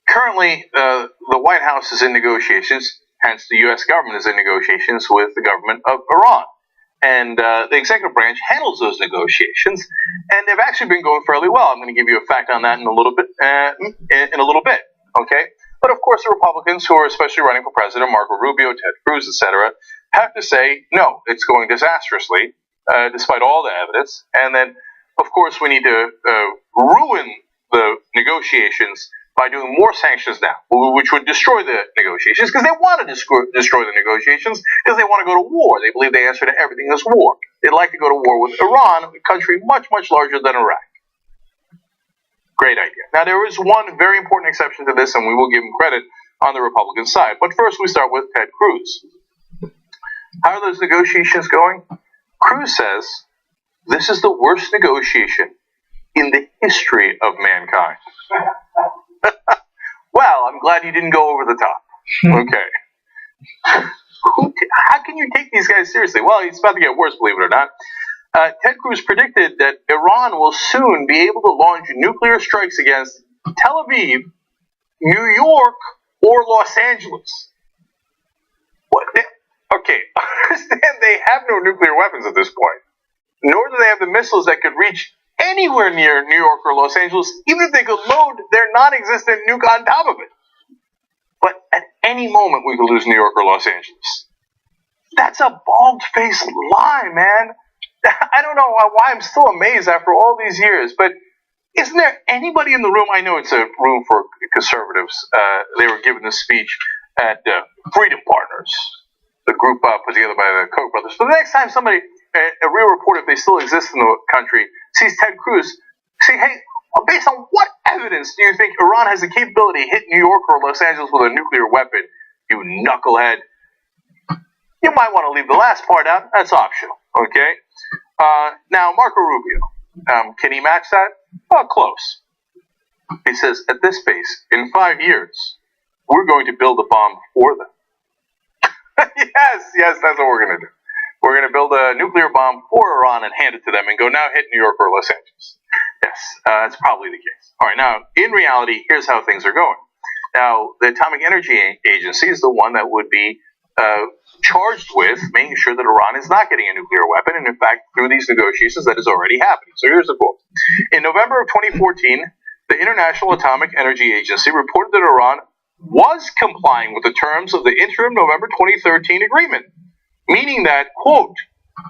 B: Currently, the White House is in negotiations, hence the U.S. government is in negotiations with the government of Iran. And the executive branch handles those negotiations, and they've actually been going fairly well. I'm going to give you a fact on that in a little bit. Okay? But of course, the Republicans, who are especially running for president, Marco Rubio, Ted Cruz, etc., have to say, no, it's going disastrously, despite all the evidence. And then, of course, we need to ruin the negotiations by doing more sanctions now, which would destroy the negotiations, because they want to destroy the negotiations, because they want to go to war. They believe the answer to everything is war. They'd like to go to war with Iran, a country much, much larger than Iraq. Great idea. Now, there is one very important exception to this, and we will give him credit on the Republican side. But first, we start with Ted Cruz. How are those negotiations going? Cruz says, this is the worst negotiation in the history of mankind. Well, I'm glad you didn't go over the top. Okay. How can you take these guys seriously? Well, it's about to get worse, believe it or not. Ted Cruz predicted that Iran will soon be able to launch nuclear strikes against Tel Aviv, New York, or Los Angeles. What? Okay, understand they have no nuclear weapons at this point. Nor do they have the missiles that could reach anywhere near New York or Los Angeles, even if they could load their non-existent nuke on top of it. But at any moment, we could lose New York or Los Angeles. That's a bald-faced lie, man. I don't know why I'm still amazed after all these years, but isn't there anybody in the room? I know it's a room for conservatives. They were given this speech at Freedom Partners, the group put together by the Koch brothers. But the next time somebody, a real reporter, if they still exist in the country, sees Ted Cruz, say, hey, based on what evidence do you think Iran has the capability to hit New York or Los Angeles with a nuclear weapon, you knucklehead? You might want to leave the last part out. That's optional, okay? Now, Marco Rubio, can he match that? Well, close. He says, at this pace, in 5 years, we're going to build a bomb for them. Yes, that's what we're going to do. We're going to build a nuclear bomb for Iran and hand it to them and go, now hit New York or Los Angeles. Yes, that's probably the case. All right, now, in reality, here's how things are going. Now, the Atomic Energy Agency is the one that would be charged with making sure that Iran is not getting a nuclear weapon, and in fact, through these negotiations, that is already happening. So here's the quote. In November of 2014, the International Atomic Energy Agency reported that Iran was complying with the terms of the interim November 2013 agreement, meaning that, quote,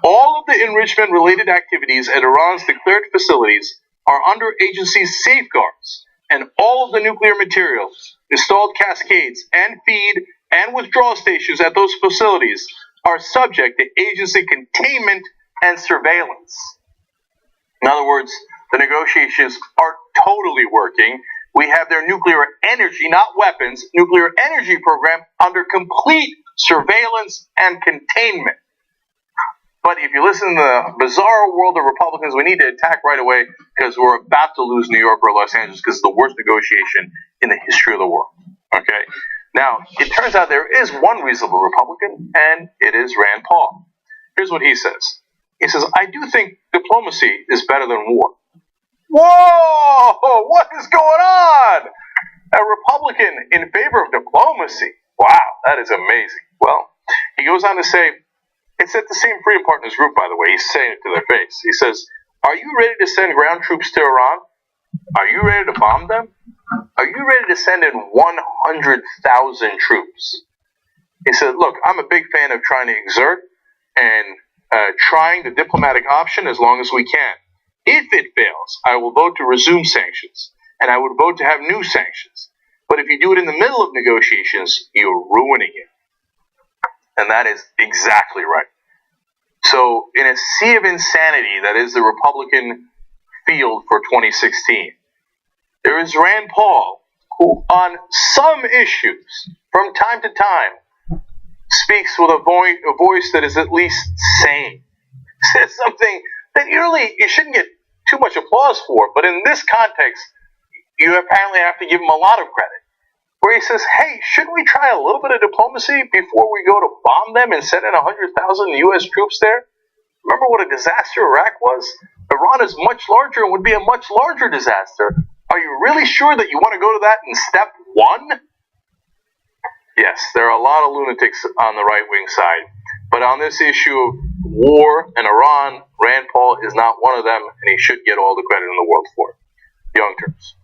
B: all of the enrichment-related activities at Iran's declared facilities are under agency's safeguards, and all of the nuclear materials, installed cascades, and feed and withdrawal stations at those facilities are subject to agency containment and surveillance. In other words, the negotiations are totally working. We have their nuclear energy, not weapons, nuclear energy program under complete surveillance and containment. But if you listen to the bizarre world of Republicans, we need to attack right away because we're about to lose New York or Los Angeles because it's the worst negotiation in the history of the world. Okay? Now, it turns out there is one reasonable Republican, and it is Rand Paul. Here's what he says. He says, I do think diplomacy is better than war. Whoa! What is going on? A Republican in favor of diplomacy. Wow, that is amazing. Well, he goes on to say, it's at the same Freedom Partners group, by the way. He's saying it to their face. He says, are you ready to send ground troops to Iran? Are you ready to bomb them? Are you ready to send in 100,000 troops? He said, look, I'm a big fan of trying to exert and trying the diplomatic option as long as we can. If it fails, I will vote to resume sanctions, and I would vote to have new sanctions. But if you do it in the middle of negotiations, you're ruining it. And that is exactly right. So, in a sea of insanity that is the Republican field for 2016, there is Rand Paul, who on some issues, from time to time, speaks with a voice that is at least sane. Says something that you shouldn't get too much applause for, but in this context, you apparently have to give him a lot of credit. where he says, hey, shouldn't we try a little bit of diplomacy before we go to bomb them and send in 100,000 U.S. troops there? Remember what a disaster Iraq was? Iran is much larger and would be a much larger disaster. Are you really sure that you want to go to that in step one? Yes, there are a lot of lunatics on the right-wing side. But on this issue of war and Iran, Rand Paul is not one of them, and he should get all the credit in the world for it. Young Turks.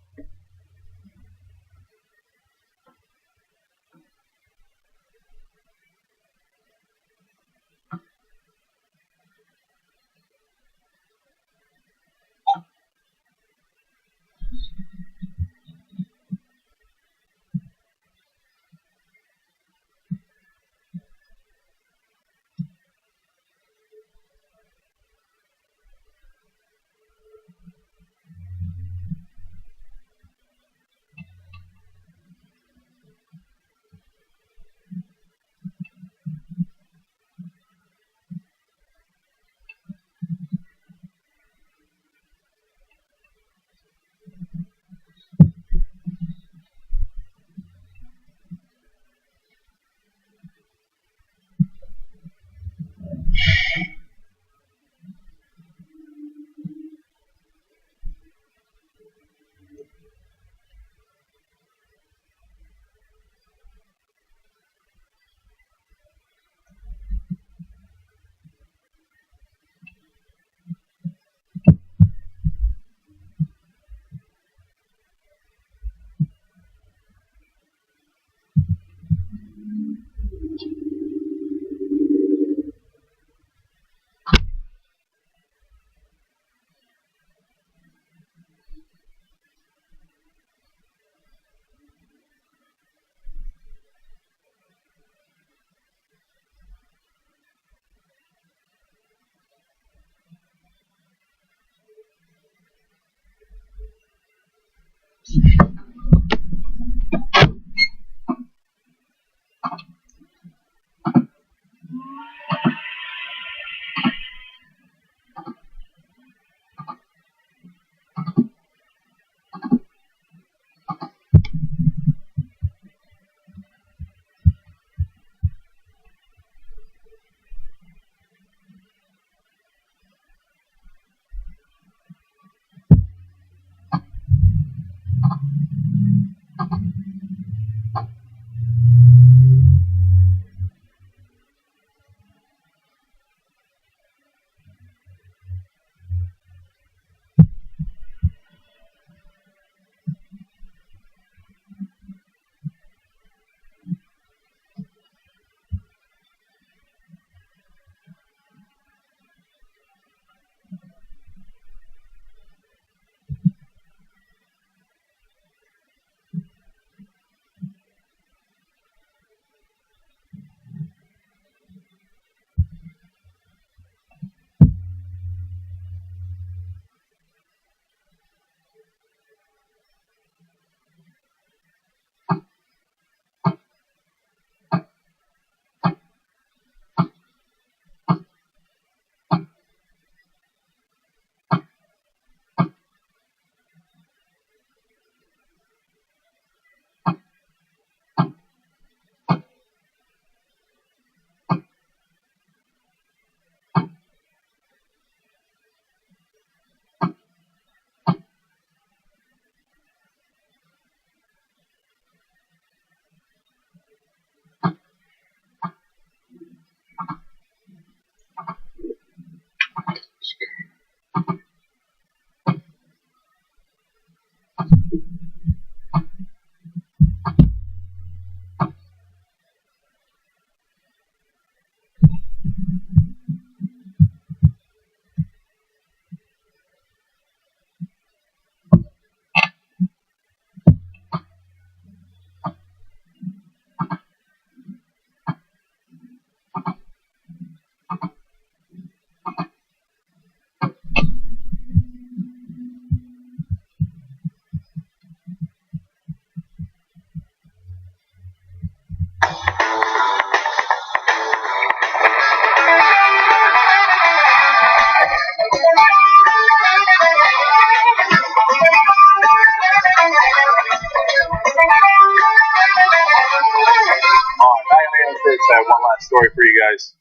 B: story for you guys.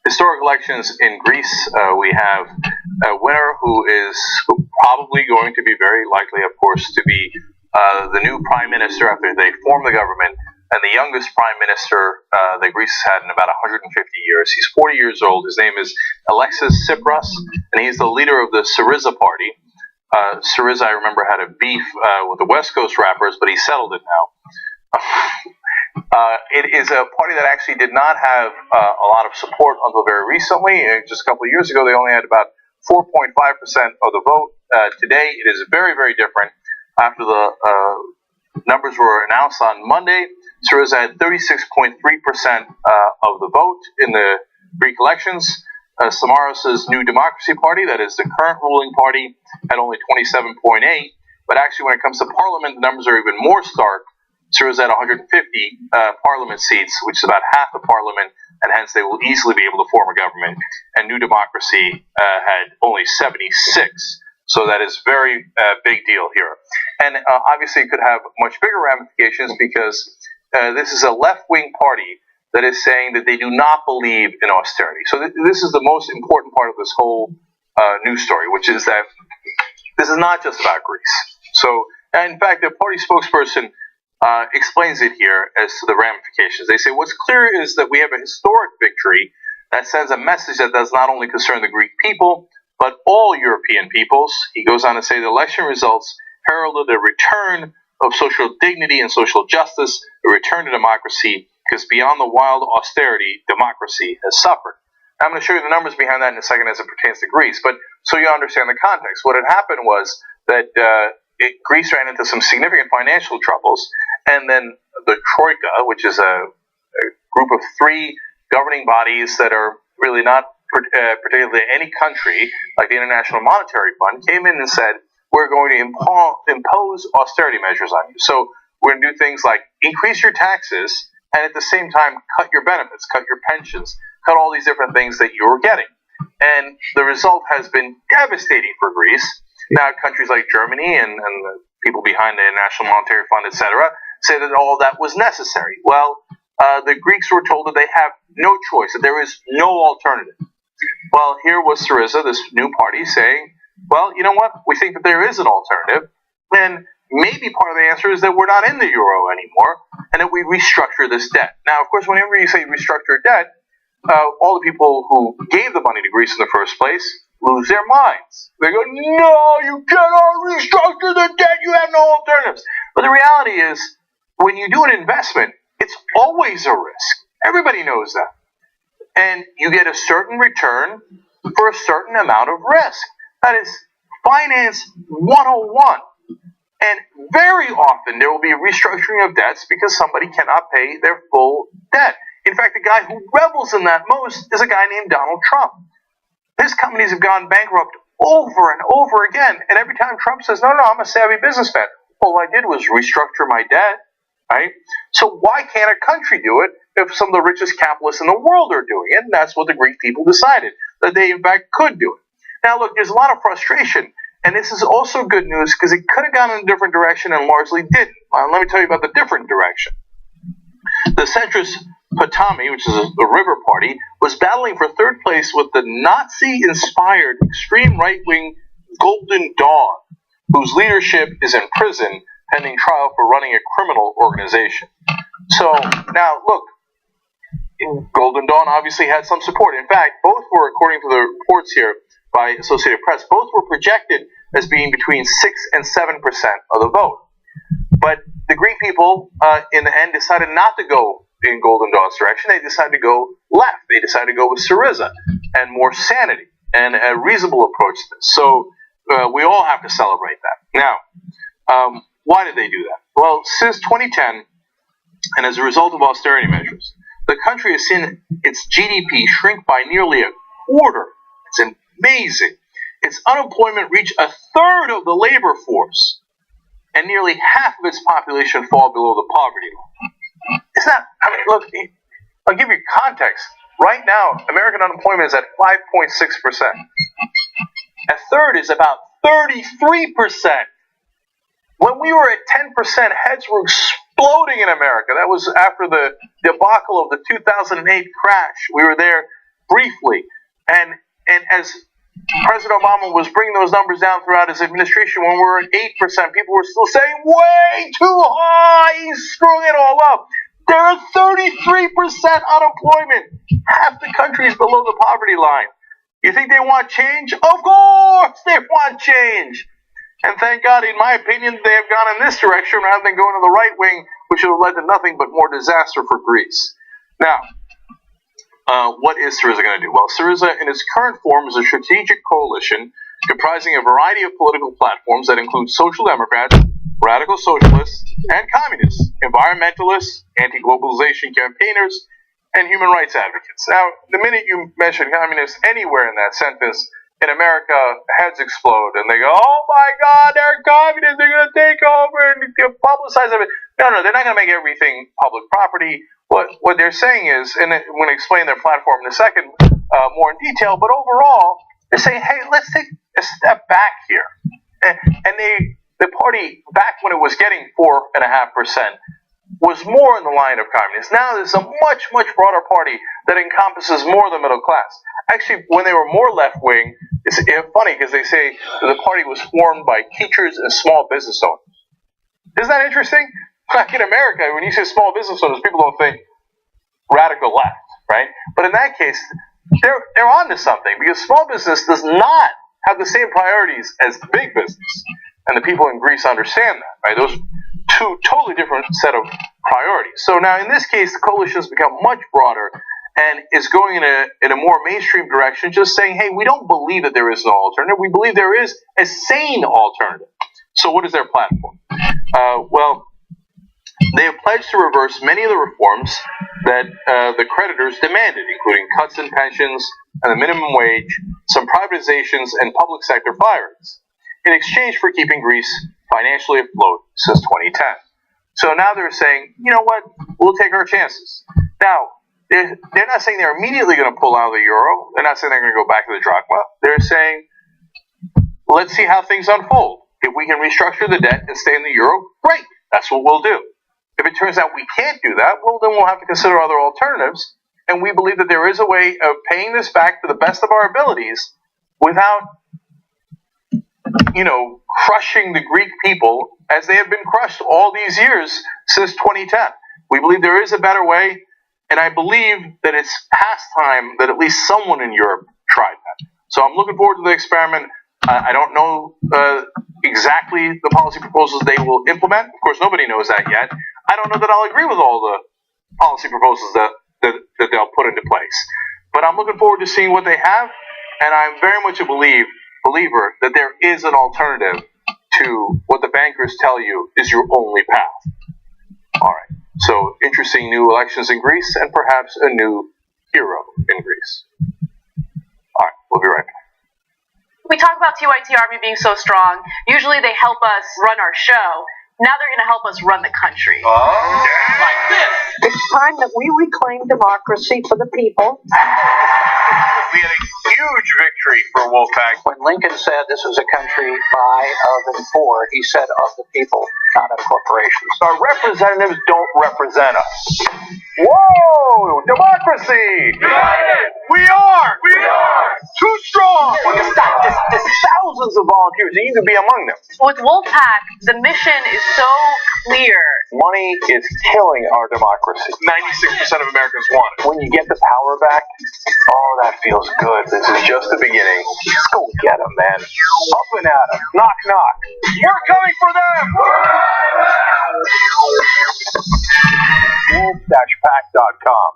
B: Historic elections in Greece. We have a winner who is probably going to be very likely, of course, to be the new prime minister after they form the government, and the youngest prime minister that Greece has had in about 150 years. He's 40 years old. His name is Alexis Tsipras, and he's the leader of the Syriza party. Syriza, I remember, had a beef with the West Coast rappers, but he settled it now. It is a party that actually did not have a lot of support until very recently. Just a couple of years ago, they only had about 4.5% of the vote. Today, it is very, very different. After the numbers were announced on Monday, Syriza had 36.3% of the vote in the Greek elections. Samaras' New Democracy Party, that is the current ruling party, had only 27.8%. But actually, when it comes to parliament, the numbers are even more stark. Syriza had 150 parliament seats, which is about half the parliament, and hence they will easily be able to form a government. And New Democracy had only 76. So that is very big deal here. And obviously it could have much bigger ramifications because this is a left-wing party that is saying that they do not believe in austerity. So this is the most important part of this whole news story, which is that this is not just about Greece. So, in fact, the party spokesperson explains it here as to the ramifications. They say, what's clear is that we have a historic victory that sends a message that does not only concern the Greek people, but all European peoples. He goes on to say the election results heralded a return of social dignity and social justice, a return to democracy, because beyond the wild austerity, democracy has suffered. Now, I'm going to show you the numbers behind that in a second as it pertains to Greece, but so you understand the context. What had happened was that Greece ran into some significant financial troubles, and then the Troika, which is a group of three governing bodies that are really not particularly any country, like the International Monetary Fund, came in and said, we're going to impose austerity measures on you. So we're going to do things like increase your taxes and at the same time cut your benefits, cut your pensions, cut all these different things that you were getting. And the result has been devastating for Greece. Now, countries like Germany and the people behind the International Monetary Fund, etc., say that all of that was necessary. Well, the Greeks were told that they have no choice, that there is no alternative. Well, here was Syriza, this new party, saying, well, you know what? We think that there is an alternative, and maybe part of the answer is that we're not in the euro anymore, and that we restructure this debt. Now, of course, whenever you say restructure debt, all the people who gave the money to Greece in the first place lose their minds. They go, no, you cannot restructure the debt, you have no alternatives. But the reality is, when you do an investment, it's always a risk. Everybody knows that. And you get a certain return for a certain amount of risk. That is finance 101. And very often there will be a restructuring of debts because somebody cannot pay their full debt. In fact, the guy who revels in that most is a guy named Donald Trump. His companies have gone bankrupt over and over again. And every time Trump says, no, I'm a savvy businessman. All I did was restructure my debt, right? So why can't a country do it if some of the richest capitalists in the world are doing it? And that's what the Greek people decided, that they in fact could do it. Now look, there's a lot of frustration. And this is also good news because it could have gone in a different direction and largely didn't. Let me tell you about the different direction. The centrist Patami, which is a river party, was battling for third place with the Nazi-inspired extreme right-wing Golden Dawn, whose leadership is in prison pending trial for running a criminal organization. So, now, look, Golden Dawn obviously had some support. In fact, both were, according to the reports here by Associated Press, both were projected as being between 6 and 7% of the vote. But the Greek people, in the end, decided not to go in Golden Dawn's direction. They decided to go left. They decided to go with Syriza and more sanity and a reasonable approach to this. So we all have to celebrate that. Now, why did they do that? Well, since 2010, and as a result of austerity measures, the country has seen its GDP shrink by nearly a quarter. It's amazing. Its unemployment reached a third of the labor force, and nearly half of its population fall below the poverty line. It's not, look, I'll give you context. Right now, American unemployment is at 5.6%. A third is about 33%. When we were at 10%, heads were exploding in America. That was after the debacle of the 2008 crash. We were there briefly. And as President Obama was bringing those numbers down throughout his administration, when we were at 8%, people were still saying, way too high, he's screwing it all up. There is 33% unemployment. Half the country is below the poverty line. You think they want change? Of course they want change. And thank God, in my opinion, they have gone in this direction rather than going to the right wing, which would have led to nothing but more disaster for Greece. Now, what is Syriza going to do? Well, Syriza, in its current form, is a strategic coalition comprising a variety of political platforms that include social democrats, radical socialists, and communists, environmentalists, anti-globalization campaigners, and human rights advocates. Now, the minute you mention communists anywhere in that sentence, in America, heads explode, and they go, oh my God, they're communists, they're going to take over, and publicize it. No, they're not going to make everything public property. What they're saying is, and I'm going to explain their platform in a second more in detail, but overall, they're saying, hey, let's take a step back here. And the party, back when it was getting 4.5%, was more in the line of communists. Now there's a much, much broader party that encompasses more of the middle class. Actually, when they were more left-wing, it's funny because they say the party was formed by teachers and small business owners. Isn't that interesting? Back in America, when you say small business owners, people don't think radical left, right? But in that case, they're onto something, because small business does not have the same priorities as big business. And the people in Greece understand that, right? Those two totally different set of priorities. So now in this case, the coalition has become much broader and is going in a more mainstream direction, just saying, hey, we don't believe that there is no alternative. We believe there is a sane alternative. So what is their platform? Well, they have pledged to reverse many of the reforms that the creditors demanded, including cuts in pensions and the minimum wage, some privatizations, and public sector firings, in exchange for keeping Greece financially afloat since 2010. So now they're saying, you know what, we'll take our chances. Now, they're not saying they're immediately going to pull out of the euro. They're not saying they're going to go back to the drachma. They're saying, let's see how things unfold. If we can restructure the debt and stay in the euro, great. That's what we'll do. If it turns out we can't do that, well, then we'll have to consider other alternatives. And we believe that there is a way of paying this back to the best of our abilities without, crushing the Greek people as they have been crushed all these years since 2010. We believe there is a better way, and I believe that it's past time that at least someone in Europe tried that. So I'm looking forward to the experiment. I don't know exactly the policy proposals they will implement. Of course, nobody knows that yet. I don't know that I'll agree with all the policy proposals that they'll put into place. But I'm looking forward to seeing what they have, and I'm very much a believer that there is an alternative to what the bankers tell you is your only path. All right. So, interesting new elections in Greece, and perhaps a new hero in Greece. All right. We'll be right back.
J: We talk about TYT Army being so strong. Usually they help us run our show. Now they're going to help us run the country.
B: Oh, like this.
K: It's time that we reclaim democracy for the people.
B: We had a huge victory for Wolfpack.
I: When Lincoln said this was a country by, of, and for, he said of the people, not of corporations.
B: Our representatives don't represent us. Whoa! Democracy! United! We are! Too strong! There's thousands of volunteers, and you can be among them.
J: With Wolfpack, the mission is so clear.
B: Money is killing our democracy. 96% of Americans want it. When you get the power back, oh, that feels good. This is just the beginning. Let's go get them, man. Up and at them. Knock, knock. We're coming for them! Wolf-pack.com.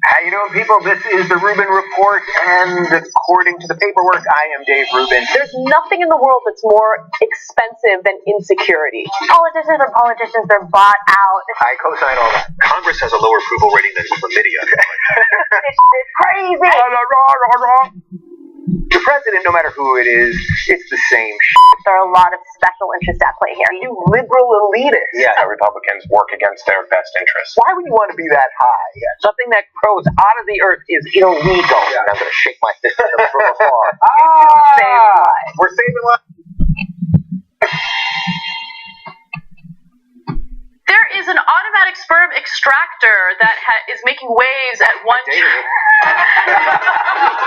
H: How you doing, people? This is the Rubin Report, and according to the paperwork, I am Dave Rubin.
L: There's nothing in the world that's more expensive than insecurity. Politicians are politicians. They're bought out.
H: I co-sign all that. Congress has a lower approval rating than chlamydia.
L: It's crazy.
H: The president, no matter who it is, it's the same
L: There are a lot of special interests at play here.
H: You liberal elitists.
C: Yeah, the Republicans work against their best interests.
H: Why would you want to be that high? Something that grows out of the earth is illegal.
C: And I'm going to shake my fist at them from afar.
H: Save lives. We're saving lives.
J: There is an tractor that is making waves at one.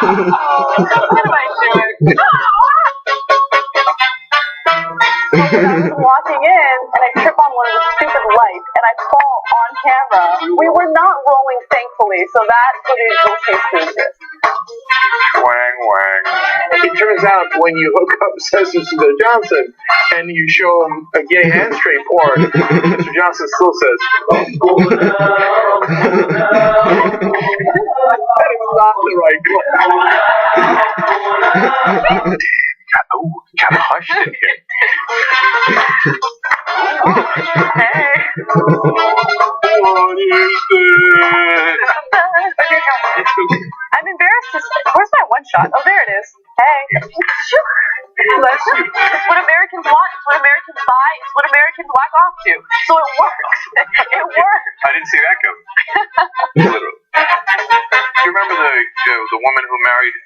J: What am I doing?
L: I was walking in and I trip on one of the stupid lights and I fall on camera. We were not rolling, thankfully, so that footage will cease to exist.
B: Wang, wang.
M: It turns out when you hook up Sesame to Johnson and you show him a gay and straight porn, Mr. Johnson still says, that is not the right clip.
B: Kind of hushed in here.
J: Hey.
B: What is this?
J: I'm embarrassed to say. Where's my one shot? Oh, there it is. Hey.
B: Bless you.
J: It's what Americans want. It's what Americans buy. It's what Americans whack off to. So it works. It works.
B: I didn't see that coming. Literally. Do you remember the woman who married?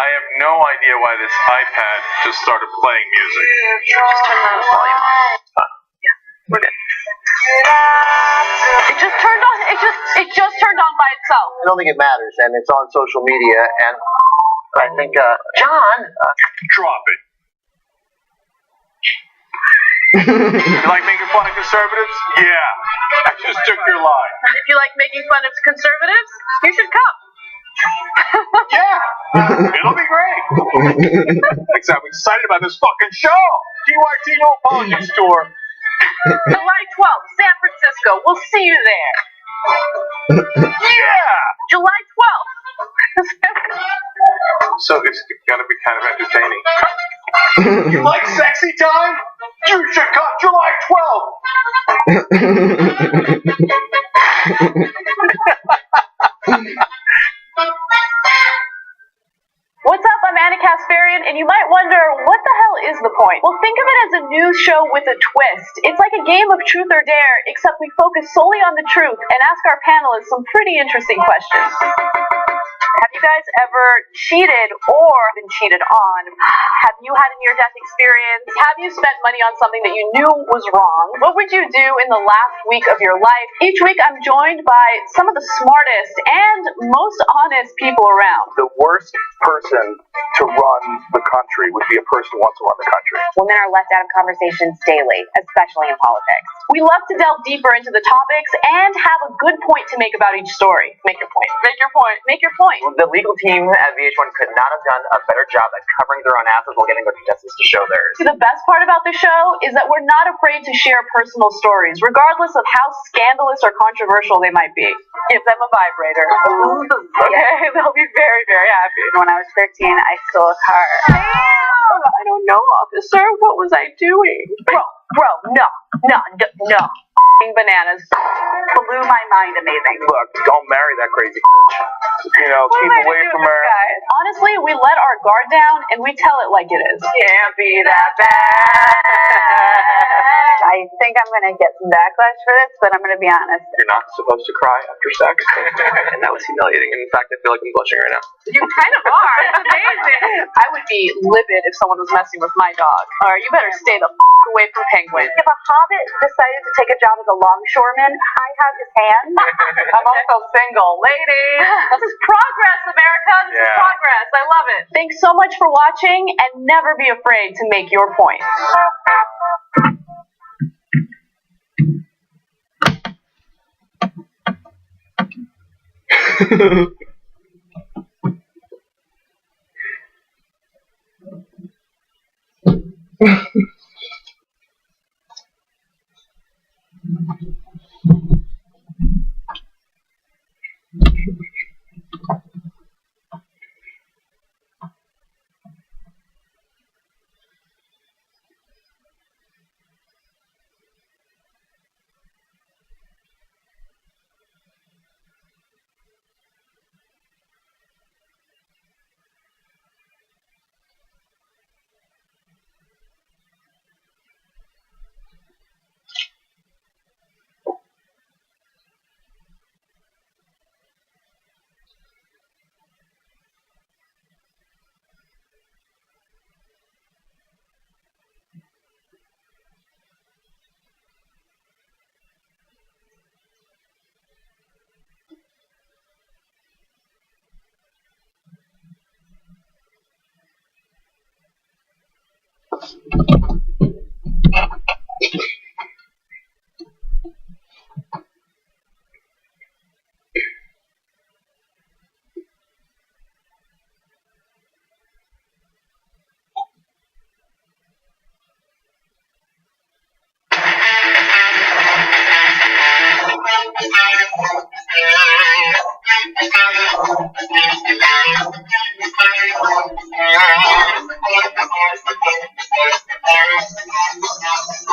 B: I have no idea why this iPad just started playing music.
J: Just turn down the volume. Yeah, we're good. It just turned on. It just turned on by itself.
M: I don't think it matters, and it's on social media, and I think, John...
B: Drop it. You like making fun of conservatives? Yeah. I just took your line.
J: If you like making fun of conservatives, you should come.
B: Yeah. It'll be great. Except I'm excited about this fucking show. TYT No Apologies Tour.
J: July 12th, San Francisco. We'll see you there.
B: Yeah.
J: July 12th.
B: So it's gonna be kind of entertaining. You like sexy time? You should come July 12th.
J: What's up? I'm Anna Kasparian, and you might wonder, what the hell is the point? Well, think of it as a news show with a twist. It's like a game of truth or dare, except we focus solely on the truth and ask our panelists some pretty interesting questions. Have you guys ever cheated or been cheated on? Have you had a near-death experience? Have you spent money on something that you knew was wrong? What would you do in the last week of your life? Each week I'm joined by some of the smartest and most honest people around.
M: The worst person to run the country would be a person who wants to run the country.
L: Women are left out of conversations daily, especially in politics.
J: We love to delve deeper into the topics and have a good point to make about each story. Make your point. Make your point. Make your point.
N: The legal team at VH1 could not have done a better job at covering their own asses while getting their contestants to show theirs.
J: The best part about the show is that we're not afraid to share personal stories, regardless of how scandalous or controversial they might be. Give them a vibrator. Okay, they'll be very, very happy.
L: When I was 13, I stole a car.
J: Damn! I don't know, officer. What was I doing? Bro, no. Bananas.
L: Blew my mind amazing.
M: Look, don't marry that crazy. You know, keep away from her.
J: Honestly, we let our guard down and we tell it like it is.
L: Can't be that bad. I think I'm going to get some backlash for this, but I'm going to be honest.
N: You're not supposed to cry after sex. And that was humiliating. In fact, I feel like I'm blushing right now.
J: You kind of are. It's amazing. I would be livid if someone was messing with my dog. Alright, you better stay the away from Penguin.
L: If a hobbit decided to take a job as a longshoreman, I have his hand.
J: I'm also single. Ladies, this is progress, America. This is progress. I love it. Thanks so much for watching, and never be afraid to make your point.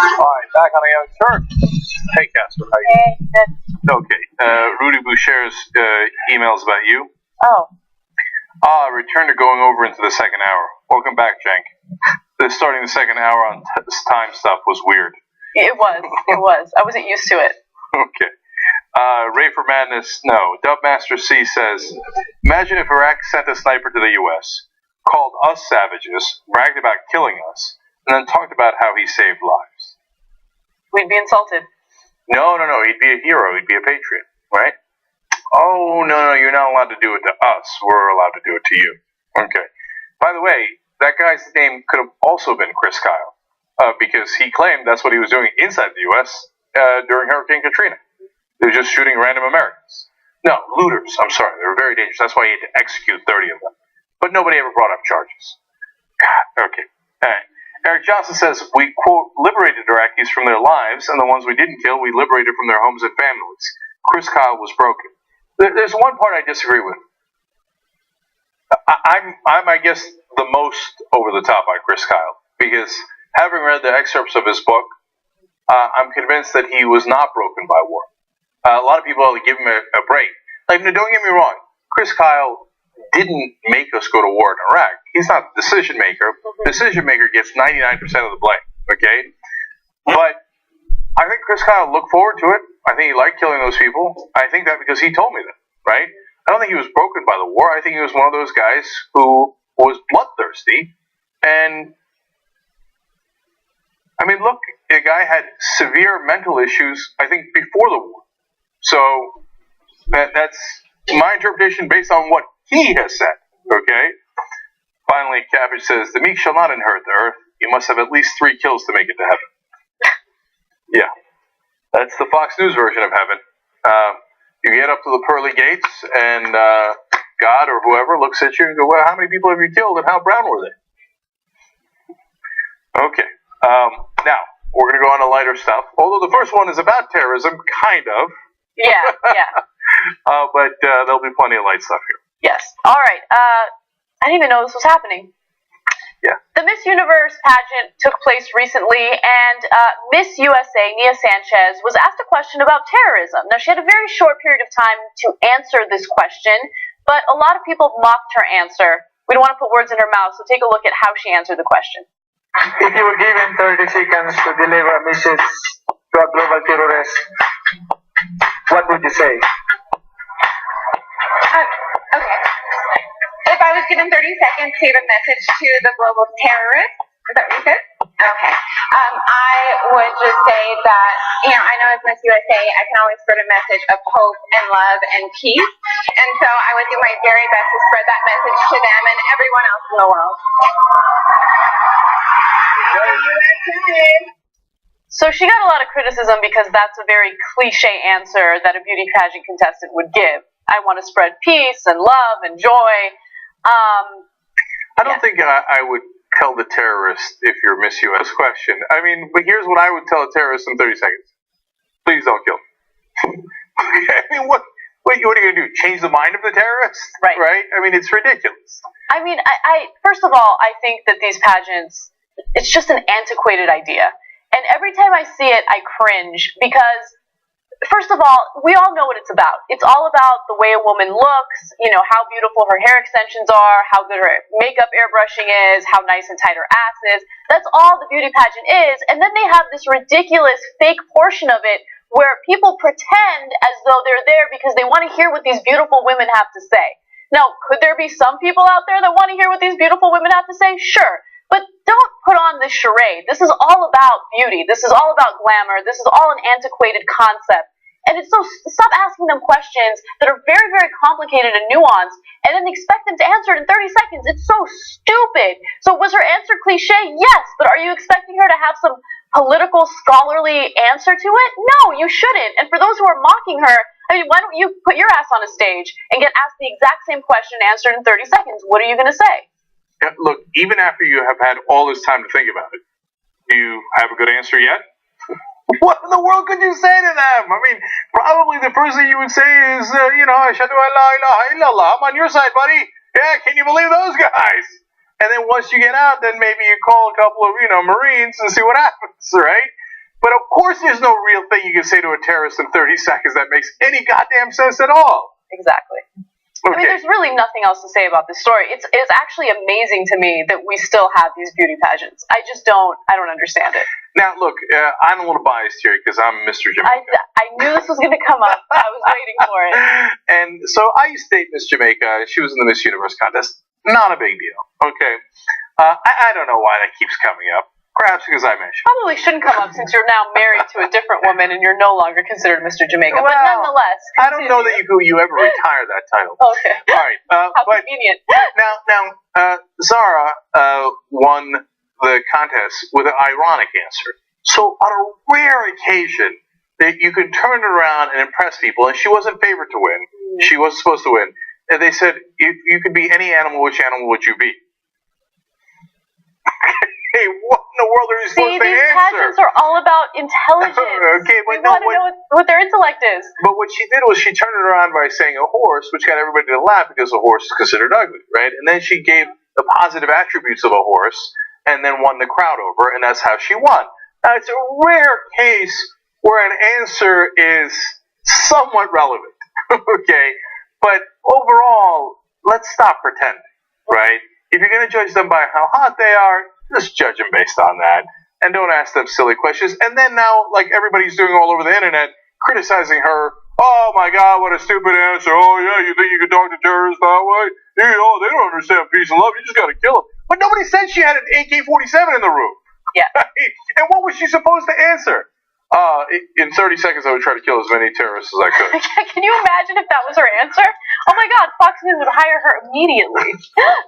B: Alright, back on the Young Turk. Hey, Casper, how you doing? Okay, Rudy Boucher's emails about you.
J: Oh.
B: Return to going over into the second hour. Welcome back, Jank. Starting the second hour on time stuff was weird.
J: It was. I wasn't used to it.
B: Okay. Ray for Madness, no. Dubmaster C says, imagine if Iraq sent a sniper to the U.S., called us savages, bragged about killing us, and then talked about how he saved lives.
J: We'd be insulted.
B: No. He'd be a hero. He'd be a patriot, right? Oh, no. You're not allowed to do it to us. We're allowed to do it to you. Okay. By the way, that guy's name could have also been Chris Kyle, because he claimed that's what he was doing inside the U.S. During Hurricane Katrina. They were just shooting random Americans. No, looters. I'm sorry. They were very dangerous. That's why he had to execute 30 of them. But nobody ever brought up charges. God, okay. All right. Eric Johnson says, we, quote, liberated Iraqis from their lives, and the ones we didn't kill, we liberated from their homes and families. Chris Kyle was broken. There's one part I disagree with. I'm, I guess, the most over the top on Chris Kyle, because having read the excerpts of his book, I'm convinced that he was not broken by war. A lot of people give him a break. Like, no, don't get me wrong. Chris Kyle didn't make us go to war in Iraq. He's not the decision maker. The decision maker gets 99% of the blame, okay? But I think Chris Kyle looked forward to it. I think he liked killing those people. I think that because he told me that, right? I don't think he was broken by the war. I think he was one of those guys who was bloodthirsty. And, I mean, look, the guy had severe mental issues, I think, before the war. So, that's my interpretation based on what he has said, okay? Finally, Cabbage says, the meek shall not inherit the earth. You must have at least 3 kills to make it to heaven. Yeah. That's the Fox News version of heaven. You get up to the pearly gates, and God or whoever looks at you and go, well, how many people have you killed, and how brown were they? Okay. Now, we're going to go on to lighter stuff. Although the first one is about terrorism, kind of.
J: Yeah.
B: But there'll be plenty of light stuff here.
J: Yes. All right. I didn't even know this was happening.
B: Yeah.
J: The Miss Universe pageant took place recently, and Miss USA, Nia Sanchez, was asked a question about terrorism. Now, she had a very short period of time to answer this question, but a lot of people mocked her answer. We don't want to put words in her mouth, so take a look at how she answered the question.
O: If you were given 30 seconds to deliver a message to a global terrorist, what would you say?
P: Okay. If I was given 30 seconds to give a message to the global terrorists, is that what you said? Okay. I would just say that, I know as Miss USA, I can always spread a message of hope and love and peace. And so I would do my very best to spread that message to them and everyone else in the world.
J: So she got a lot of criticism because that's a very cliche answer that a beauty pageant contestant would give. I want to spread peace and love and joy.
B: I don't think I would tell the terrorist if you're Miss U.S. question. I mean, but here's what I would tell a terrorist in 30 seconds. Please don't kill me. I mean, what are you going to do? Change the mind of the terrorist? Right? I mean, it's ridiculous.
J: I mean, I first of all, I think that these pageants, it's just an antiquated idea. And every time I see it, I cringe because, first of all, we all know what it's about. It's all about the way a woman looks, how beautiful her hair extensions are, how good her makeup airbrushing is, how nice and tight her ass is. That's all the beauty pageant is. And then they have this ridiculous fake portion of it where people pretend as though they're there because they want to hear what these beautiful women have to say. Now, could there be some people out there that want to hear what these beautiful women have to say? Sure. But don't put on this charade. This is all about beauty. This is all about glamour. This is all an antiquated concept. And it's so, stop asking them questions that are very, very complicated and nuanced, and then expect them to answer it in 30 seconds. It's so stupid. So was her answer cliche? Yes, but are you expecting her to have some political, scholarly answer to it? No, you shouldn't. And for those who are mocking her, I mean, why don't you put your ass on a stage and get asked the exact same question and answered in 30 seconds? What are you going to say?
B: Yeah, look, even after you have had all this time to think about it, do you have a good answer yet? What in the world could you say to them? I mean, probably the first thing you would say is, Ashhadu an la ilaha illallah. I'm on your side, buddy. Yeah, can you believe those guys? And then once you get out, then maybe you call a couple of, Marines and see what happens, right? But of course there's no real thing you can say to a terrorist in 30 seconds that makes any goddamn sense at all.
J: Exactly.
B: Okay.
J: I mean, there's really nothing else to say about this story. It's actually amazing to me that we still have these beauty pageants. I don't understand it.
B: Now, look, I'm a little biased here because I'm Mr. Jamaica.
J: I knew this was going to come up. I was waiting for it.
B: And so I used to date Miss Jamaica. She was in the Miss Universe contest. Not a big deal. Okay. I don't know why that keeps coming up. Perhaps because I mentioned.
J: Probably shouldn't come up since you're now married to a different woman and you're no longer considered Mr. Jamaica.
B: Well,
J: but nonetheless,
B: continue. I don't know that you ever retire that title.
J: Okay.
B: All right.
J: How convenient.
B: Now, Zara won the contest with an ironic answer. So on a rare occasion that you could turn around and impress people, and she wasn't favored to win. She wasn't supposed to win. And they said, if you could be any animal, which animal would you be? Hey, what in the world are you supposed to answer?
J: These pageants are all about intelligence.
B: Okay, but
J: we want to know what their intellect is.
B: But what she did was she turned it around by saying a horse, which got everybody to laugh because a horse is considered ugly, right? And then she gave the positive attributes of a horse and then won the crowd over, and that's how she won. Now, it's a rare case where an answer is somewhat relevant, okay? But overall, let's stop pretending, right? If you're going to judge them by how hot they are, just judge them based on that. And don't ask them silly questions. And then now, like everybody's doing all over the internet, criticizing her. Oh my God, what a stupid answer. Oh yeah, you think you can talk to terrorists that way? Yeah, they don't understand peace and love. You just got to kill them. But nobody said she had an AK-47 in the room.
J: Yeah.
B: And what was she supposed to answer? In 30 seconds, I would try to kill as many terrorists as I could.
J: Can you imagine if that was her answer? Oh my God, Fox News would hire her immediately.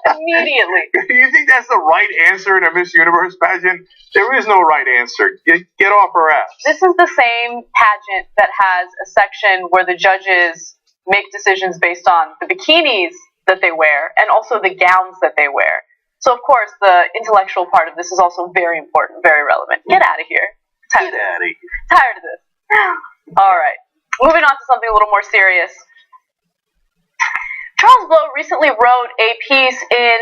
J: Immediately.
B: You think that's the right answer in a Miss Universe pageant? There is no right answer. Get off her ass.
J: This is the same pageant that has a section where the judges make decisions based on the bikinis that they wear and also the gowns that they wear. So, of course, the intellectual part of this is also very important, very relevant. Get out of here.
B: Get out of here.
J: Tired of this. All right. Moving on to something a little more serious. Charles Blow recently wrote a piece in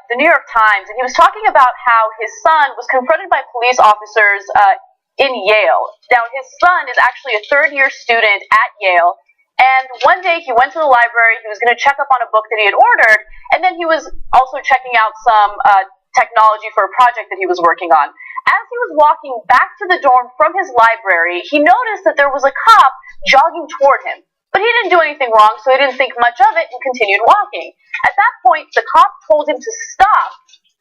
J: the New York Times, and he was talking about how his son was confronted by police officers in Yale. Now, his son is actually a third-year student at Yale, and one day he went to the library, he was going to check up on a book that he had ordered, and then he was also checking out some technology for a project that he was working on. As he was walking back to the dorm from his library, he noticed that there was a cop jogging toward him. But he didn't do anything wrong, so he didn't think much of it and continued walking. At that point, the cop told him to stop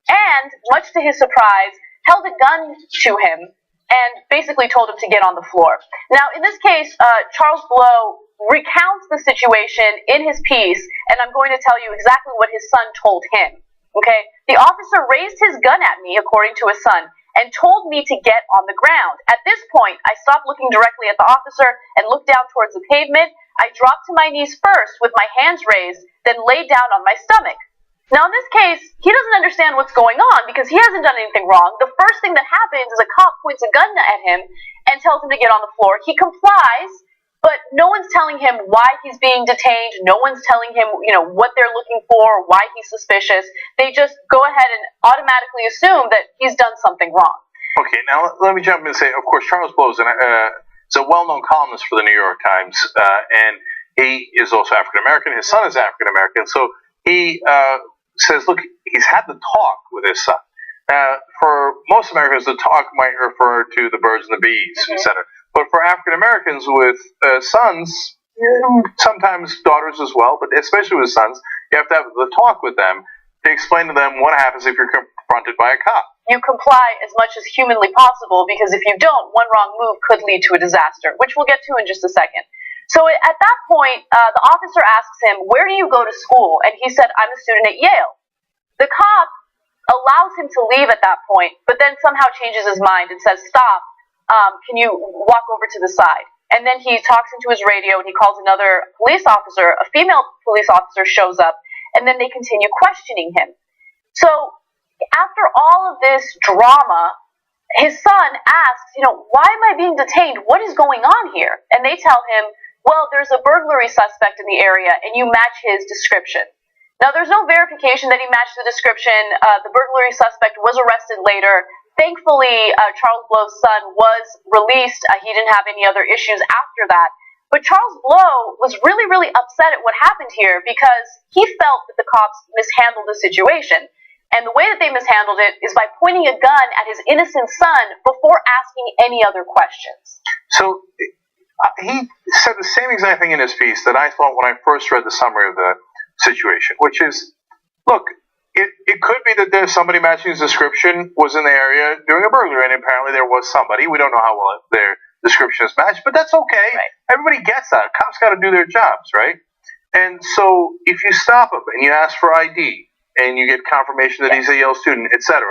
J: and, much to his surprise, held a gun to him and basically told him to get on the floor. Now, in this case, Charles Blow recounts the situation in his piece, and I'm going to tell you exactly what his son told him. Okay? The officer raised his gun at me, according to his son, and told me to get on the ground. At this point, I stopped looking directly at the officer and looked down towards the pavement. I dropped to my knees first with my hands raised, then laid down on my stomach. Now, in this case, he doesn't understand what's going on because he hasn't done anything wrong. The first thing that happens is a cop points a gun at him and tells him to get on the floor. He complies, but no one's telling him why he's being detained. No one's telling him, what they're looking for, why he's suspicious. They just go ahead and automatically assume that he's done something wrong.
B: Okay, now let me jump in and say, of course, Charles Blow is a well-known columnist for the New York Times, and he is also African-American. His son is African-American, so he says, look, he's had the talk with his son. For most Americans, the talk might refer to the birds and the bees, etc. But for African Americans with sons, sometimes daughters as well, but especially with sons, you have to have the talk with them to explain to them what happens if you're confronted by a cop.
J: You comply as much as humanly possible, because if you don't, one wrong move could lead to a disaster, which we'll get to in just a second. So at that point, the officer asks him, "Where do you go to school?" And he said, "I'm a student at Yale." The cop allows him to leave at that point, but then somehow changes his mind and says, "Stop, can you walk over to the side?" And then he talks into his radio and he calls another police officer. A female police officer shows up, and then they continue questioning him. So after all of this drama, his son asks, "Why am I being detained? What is going on here?" And they tell him, "Well, there's a burglary suspect in the area, and you match his description." Now, there's no verification that he matched the description. The burglary suspect was arrested later. Thankfully, Charles Blow's son was released. He didn't have any other issues after that. But Charles Blow was really, really upset at what happened here because he felt that the cops mishandled the situation. And the way that they mishandled it is by pointing a gun at his innocent son before asking any other questions.
B: So he said the same exact thing in his piece that I thought when I first read the summary of the situation, which is, look, it could be that there's somebody matching his description was in the area doing a burglary, and apparently there was somebody. We don't know how well their description is matched, but that's okay. Right. Everybody gets that. Cops got to do their jobs, right? And so if you stop him and you ask for ID and you get confirmation that he's a Yale student, etc.,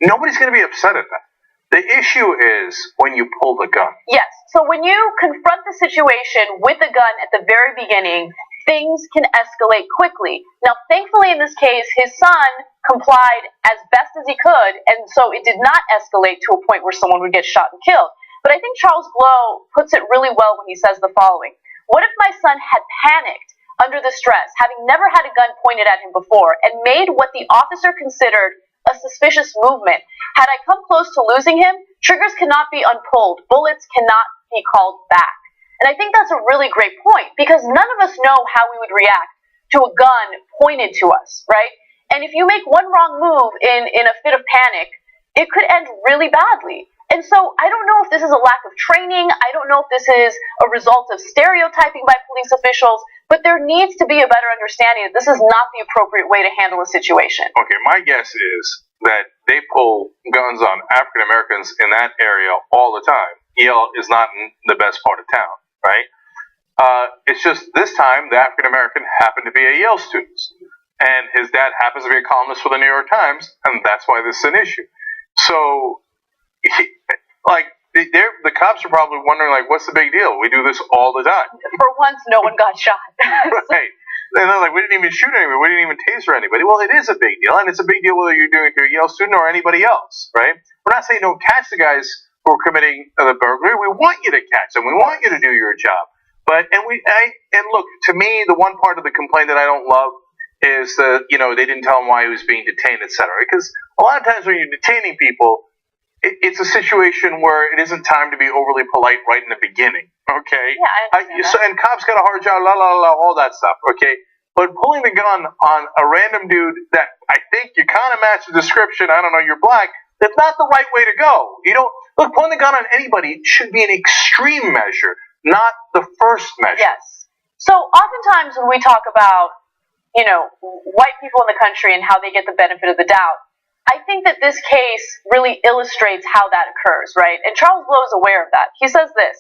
B: nobody's going to be upset at that. The issue is when you pull the gun.
J: Yes. So when you confront the situation with the gun at the very beginning, things can escalate quickly. Now, thankfully in this case, his son complied as best as he could, and so it did not escalate to a point where someone would get shot and killed. But I think Charles Blow puts it really well when he says the following. What if my son had panicked under the stress, having never had a gun pointed at him before, and made what the officer considered a suspicious movement? Had I come close to losing him, triggers cannot be unpulled, bullets cannot be called back. And I think that's a really great point, because none of us know how we would react to a gun pointed to us, right? And if you make one wrong move in a fit of panic, it could end really badly. And so I don't know if this is a lack of training, I don't know if this is a result of stereotyping by police officials, but there needs to be a better understanding that this is not the appropriate way to handle a situation.
B: Okay, my guess is that they pull guns on African Americans in that area all the time. Yale is not in the best part of town, right? It's just this time the African American happened to be a Yale student, and his dad happens to be a columnist for the New York Times, and that's why this is an issue. So, the cops are probably wondering, what's the big deal? We do this all the time.
J: For once, no one got shot.
B: Right. And they're like, we didn't even shoot anybody. We didn't even taser anybody. Well, it is a big deal, and it's a big deal whether you're doing it to a Yale student or anybody else, right? We're not saying don't catch the guys who are committing the burglary. We want you to catch them. We want you to do your job. And look, to me, the one part of the complaint that I don't love is that, they didn't tell him why he was being detained, etc. Because a lot of times when you're detaining people, it's a situation where it isn't time to be overly polite right in the beginning, okay?
J: Yeah,
B: and cops got a hard job, all that stuff, okay? But pulling the gun on a random dude that I think you kind of match the description, I don't know, you're black, that's not the right way to go. Look, pulling the gun on anybody should be an extreme measure, not the first measure.
J: Yes. So oftentimes when we talk about, white people in the country and how they get the benefit of the doubt, I think that this case really illustrates how that occurs, right? And Charles Blow is aware of that. He says this,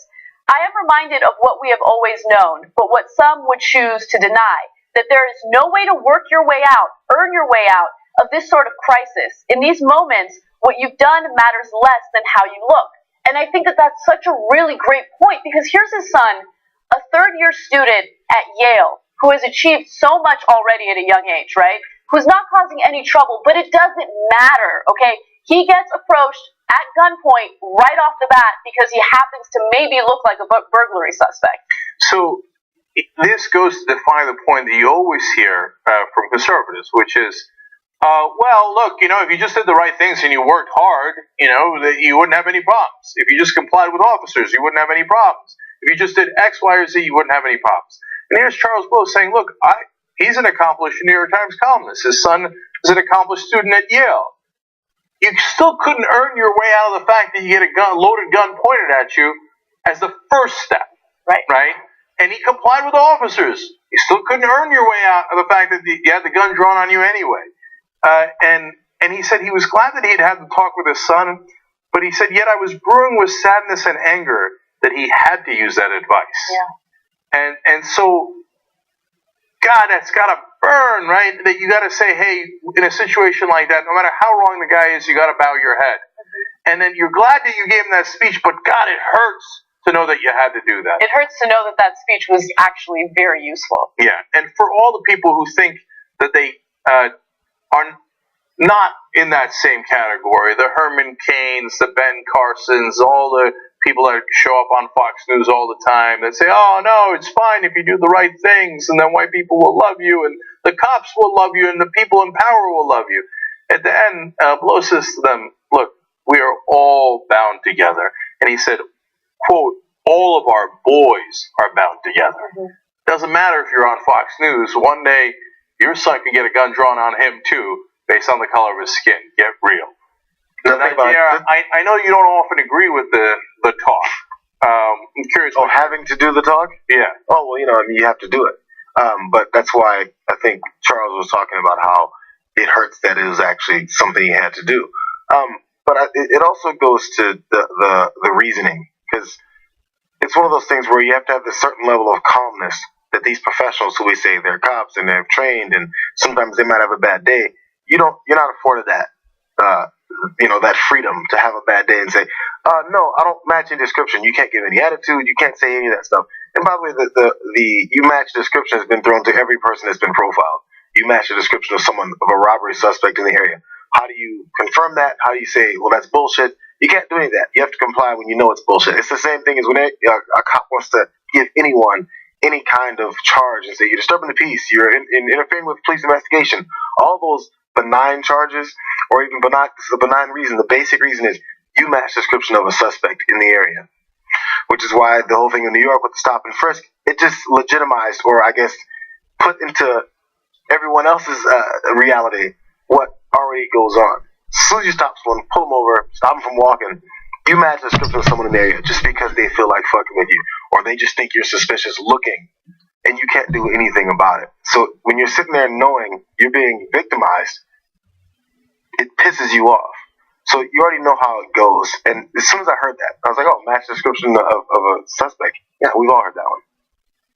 J: "I am reminded of what we have always known, but what some would choose to deny, that there is no way to work your way out, earn your way out of this sort of crisis. In these moments, what you've done matters less than how you look." And I think that that's such a really great point, because here's his son, a third-year student at Yale, who has achieved so much already at a young age, right? Who's not causing any trouble, but it doesn't matter, okay? He gets approached at gunpoint right off the bat because he happens to maybe look like a burglary suspect.
B: So this goes to define the point that you always hear from conservatives, which is, well, look, if you just did the right things and you worked hard, that you wouldn't have any problems. If you just complied with officers, you wouldn't have any problems. If you just did X, Y, or Z, you wouldn't have any problems. And here's Charles Blow saying, look, he's an accomplished New York Times columnist. His son is an accomplished student at Yale. You still couldn't earn your way out of the fact that you get a loaded gun pointed at you as the first step. Right? And he complied with officers. You still couldn't earn your way out of the fact that you had the gun drawn on you anyway. And And he said he was glad that he had had the talk with his son, but he said, yet I was brewing with sadness and anger that he had to use that advice.
J: Yeah.
B: And so, God, that's got to burn, right? That you got to say, hey, in a situation like that, no matter how wrong the guy is, you got to bow your head. And then you're glad that you gave him that speech, but God, it hurts to know that you had to do that.
J: It hurts to know that that speech was actually very useful.
B: Yeah, and for all the people who think that they are not in that same category, the Herman Cains, the Ben Carsons, all the people that show up on Fox News all the time that say, oh, no, it's fine if you do the right things, and then white people will love you, and the cops will love you, and the people in power will love you. At the end, Blow says to them, look, we are all bound together. And he said, quote, all of our boys are bound together. Doesn't matter if you're on Fox News. One day, your son could get a gun drawn on him, too, based on the color of his skin. Get real. I know you don't often agree with the talk. I'm curious.
Q: Oh, having to do the talk?
B: Yeah.
Q: Oh, well, I mean, you have to do it. But that's why I think Charles was talking about how it hurts that it was actually something he had to do. But it also goes to the reasoning, because it's one of those things where you have to have a certain level of calmness that these professionals who we say they're cops and they're trained and sometimes they might have a bad day. You're not afforded that, that freedom to have a bad day and say, no, I don't match your description. You can't give any attitude. You can't say any of that stuff. And by the way, the you match description has been thrown to every person that's been profiled. You match the description of someone, of a robbery suspect in the area. How do you confirm that? How do you say, well, that's bullshit? You can't do any of that. You have to comply when you know it's bullshit. It's the same thing as when a cop wants to give anyone any kind of charge and say, you're disturbing the peace, you're interfering with police investigation. All those benign charges, or even benign, the benign reason, the basic reason is you match description of a suspect in the area. Which is why the whole thing in New York with the stop and frisk, it just legitimized, or I guess put into everyone else's reality what already goes on. As soon as you stop someone, pull them over, stop them from walking, you match the description of someone in the area just because they feel like fucking with you, or they just think you're suspicious looking, and you can't do anything about it. So when you're sitting there knowing you're being victimized, it pisses you off. So you already know how it goes. And as soon as I heard that, I was like, oh, match description of a suspect. Yeah, we've all heard that one.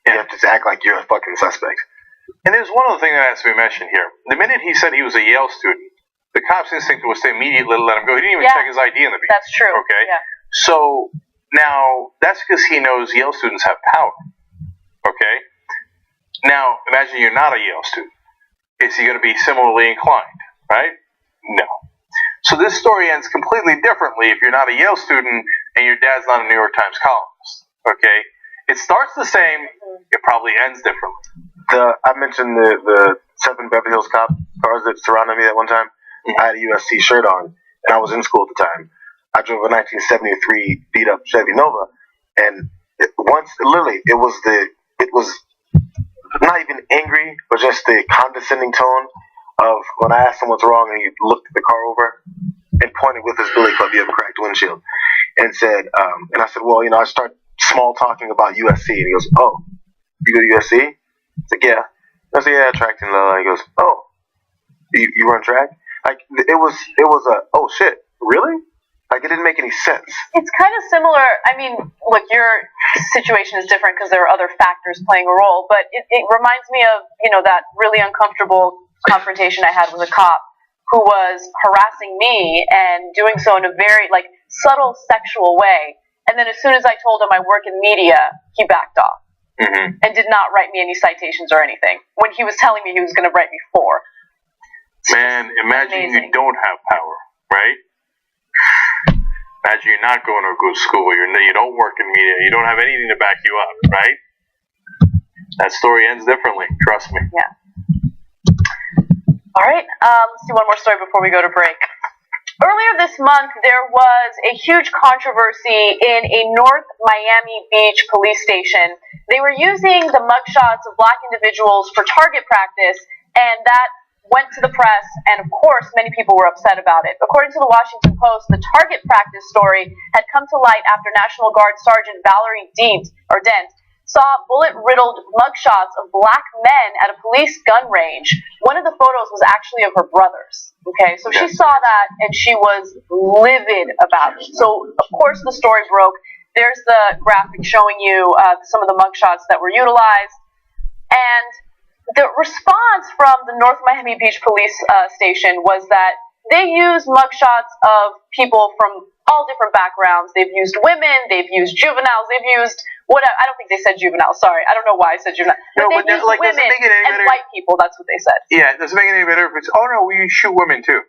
Q: You have to act like you're a fucking suspect.
B: And there's one other thing that has to be mentioned here. The minute he said he was a Yale student, the cop's instinct was to immediately let him go. He didn't even check his ID in the beginning.
J: That's true.
B: Okay?
J: Yeah.
B: So now that's because he knows Yale students have power. Okay? Now, imagine you're not a Yale student. Is he going to be similarly inclined? Right? No. So this story ends completely differently if you're not a Yale student and your dad's not a New York Times columnist. Okay? It starts the same. It probably ends differently.
Q: I mentioned the 7 Beverly Hills cars that surrounded me that one time. I had a USC shirt on, and I was in school at the time. I drove a 1973 beat-up Chevy Nova, and it was not even angry, but just the condescending tone of when I asked him what's wrong, and he looked the car over and pointed with his billy club, you have a cracked windshield, and said, and I said, well, I start small talking about USC, and he goes, oh, you go to USC? I said, yeah. I said, yeah, track and he goes, oh, you run track? Like, it was a, oh shit, really? Like, it didn't make any sense.
J: It's kind of similar. I mean, look, your situation is different because there are other factors playing a role, but it reminds me of, that really uncomfortable confrontation I had with a cop who was harassing me and doing so in a very, subtle sexual way. And then as soon as I told him I work in media, he backed off.
B: Mm-hmm.
J: And did not write me any citations or anything, when he was telling me he was going to write me 4.
B: Man, imagine you don't have power, right? Imagine you're not going to a good school, you don't work in media, you don't have anything to back you up, right? That story ends differently, trust me.
J: Yeah. All right, let's do one more story before we go to break. Earlier this month, there was a huge controversy in a North Miami Beach police station. They were using the mugshots of black individuals for target practice, and that went to the press, and of course, many people were upset about it. According to the Washington Post, the target practice story had come to light after National Guard Sergeant Valerie Dent saw bullet-riddled mugshots of black men at a police gun range. One of the photos was actually of her brothers. Okay, so she saw that and she was livid about it. So, of course, the story broke. There's the graphic showing you some of the mugshots that were utilized. And the response from the North Miami Beach Police Station was that they used mugshots of people from all different backgrounds. They've used women, they've used juveniles, they've used whatever. I don't think they said juveniles. Sorry, I don't know why I said juvenile.
B: No,
J: but they've used
B: like,
J: women and white people. That's what they said.
B: Yeah, it doesn't make it any better if it's, oh no, we shoot women too.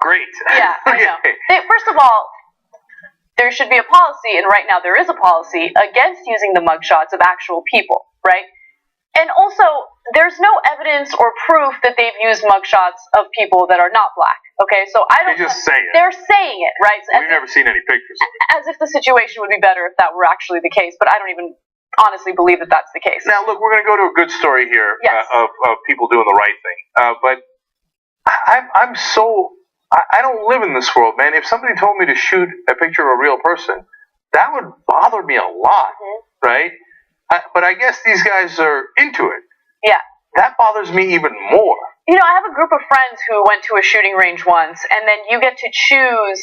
B: Great.
J: Yeah, I know. First of all, there should be a policy, and right now there is a policy against using the mugshots of actual people, right? And also, there's no evidence or proof that they've used mugshots of people that are not black. Okay, so I don't.
B: They just say it.
J: They're saying it, right?
B: We've never seen any pictures.
J: As if the situation would be better if that were actually the case, but I don't even honestly believe that that's the case.
B: Now, look, we're going to go to a good story here of people doing the right thing. But I'm so I don't live in this world, man. If somebody told me to shoot a picture of a real person, that would bother me a lot, right? But I guess these guys are into it.
J: Yeah.
B: That bothers me even more.
J: You know, I have a group of friends who went to a shooting range once, and then you get to choose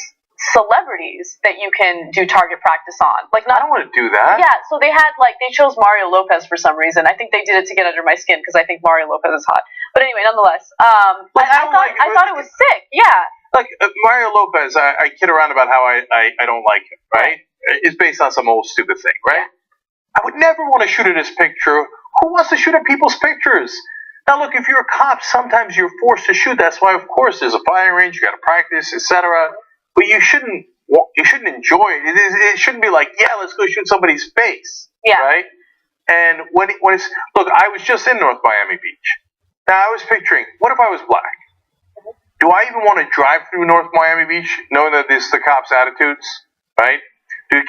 J: celebrities that you can do target practice on. Like, not,
B: I don't want to do that.
J: Yeah, so they chose Mario Lopez for some reason. I think they did it to get under my skin because I think Mario Lopez is hot. But anyway, nonetheless, I thought it was sick. Yeah.
B: Like Mario Lopez, I kid around about how I don't like him, right? It's based on some old stupid thing, right? I would never want to shoot at his picture. Who wants to shoot at people's pictures? Now, look, if you're a cop, sometimes you're forced to shoot. That's why, of course, there's a firing range. You got to practice, etc. But you shouldn't enjoy it. It shouldn't be like, yeah, let's go shoot somebody's face, right? And when it's look, I was just in North Miami Beach. Now I was picturing, what if I was black? Do I even want to drive through North Miami Beach, knowing that this is the cops' attitudes, right?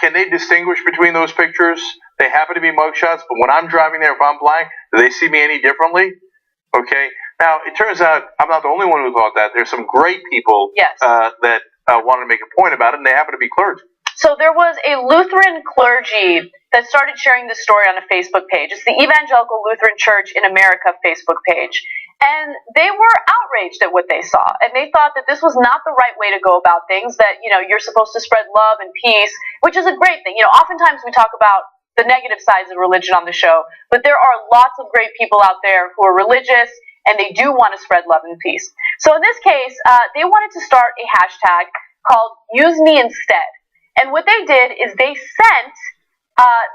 B: Can they distinguish between those pictures? They happen to be mugshots, but when I'm driving there, if I'm black, do they see me any differently? Okay. Now, it turns out I'm not the only one who thought that. There's some great people that wanted to make a point about it, and they happen to be clergy.
J: So there was a Lutheran clergy that started sharing this story on a Facebook page. It's the Evangelical Lutheran Church in America Facebook page. And they were outraged at what they saw. And they thought that this was not the right way to go about things, that, you're supposed to spread love and peace, which is a great thing. Oftentimes we talk about the negative sides of religion on the show, but there are lots of great people out there who are religious and they do want to spread love and peace. So in this case, they wanted to start a hashtag called Use Me Instead. And what they did is they sent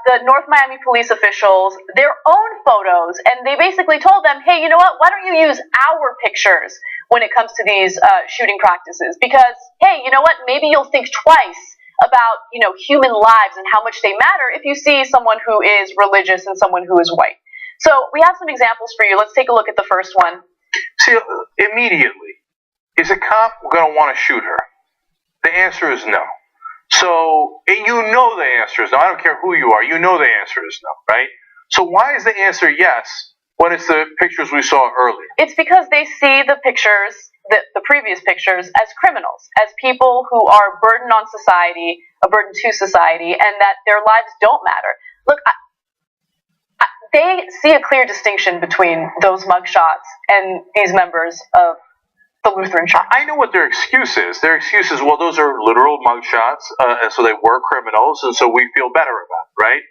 J: the North Miami police officials their own photos, and they basically told them, hey, you know what, why don't you use our pictures when it comes to these shooting practices? Because, hey, you know what, maybe you'll think twice about, human lives and how much they matter if you see someone who is religious and someone who is white. So we have some examples for you. Let's take a look at the first one.
B: See, immediately, is a cop going to want to shoot her? The answer is no. So, the answer is no. I don't care who you are. The answer is no, right? So why is the answer yes when it's the pictures we saw earlier?
J: It's because they see the pictures, the previous pictures, as criminals, as people who are a burden on society, a burden to society, and that their lives don't matter. Look, they see a clear distinction between those mugshots and these members of the Lutheran Church.
B: I know what their excuse is. Their excuse is, well, those are literal mugshots, and so they were criminals, and so we feel better about it, right?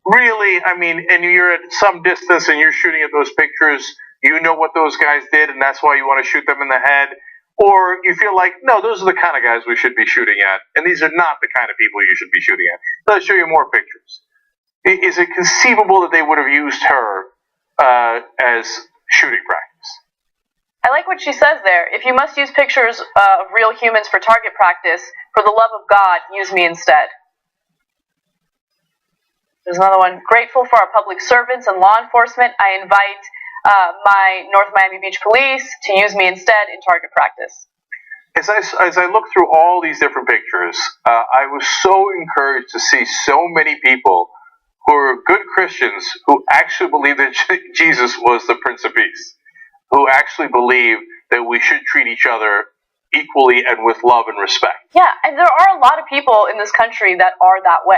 B: Really, and you're at some distance and you're shooting at those pictures, you know what those guys did, and that's why you want to shoot them in the head, or you feel like, no, those are the kind of guys we should be shooting at, and these are not the kind of people you should be shooting at. Let's show you more pictures. Is it conceivable that they would have used her as shooting practice?
J: I like what she says there. If you must use pictures of real humans for target practice, for the love of God, use me instead. There's another one. Grateful for our public servants and law enforcement, I invite my North Miami Beach Police to use me instead in target practice.
B: As I look through all these different pictures, I was so encouraged to see so many people who are good Christians who actually believe that Jesus was the Prince of Peace, who actually believe that we should treat each other equally and with love and respect.
J: Yeah, and there are a lot of people in this country that are that way.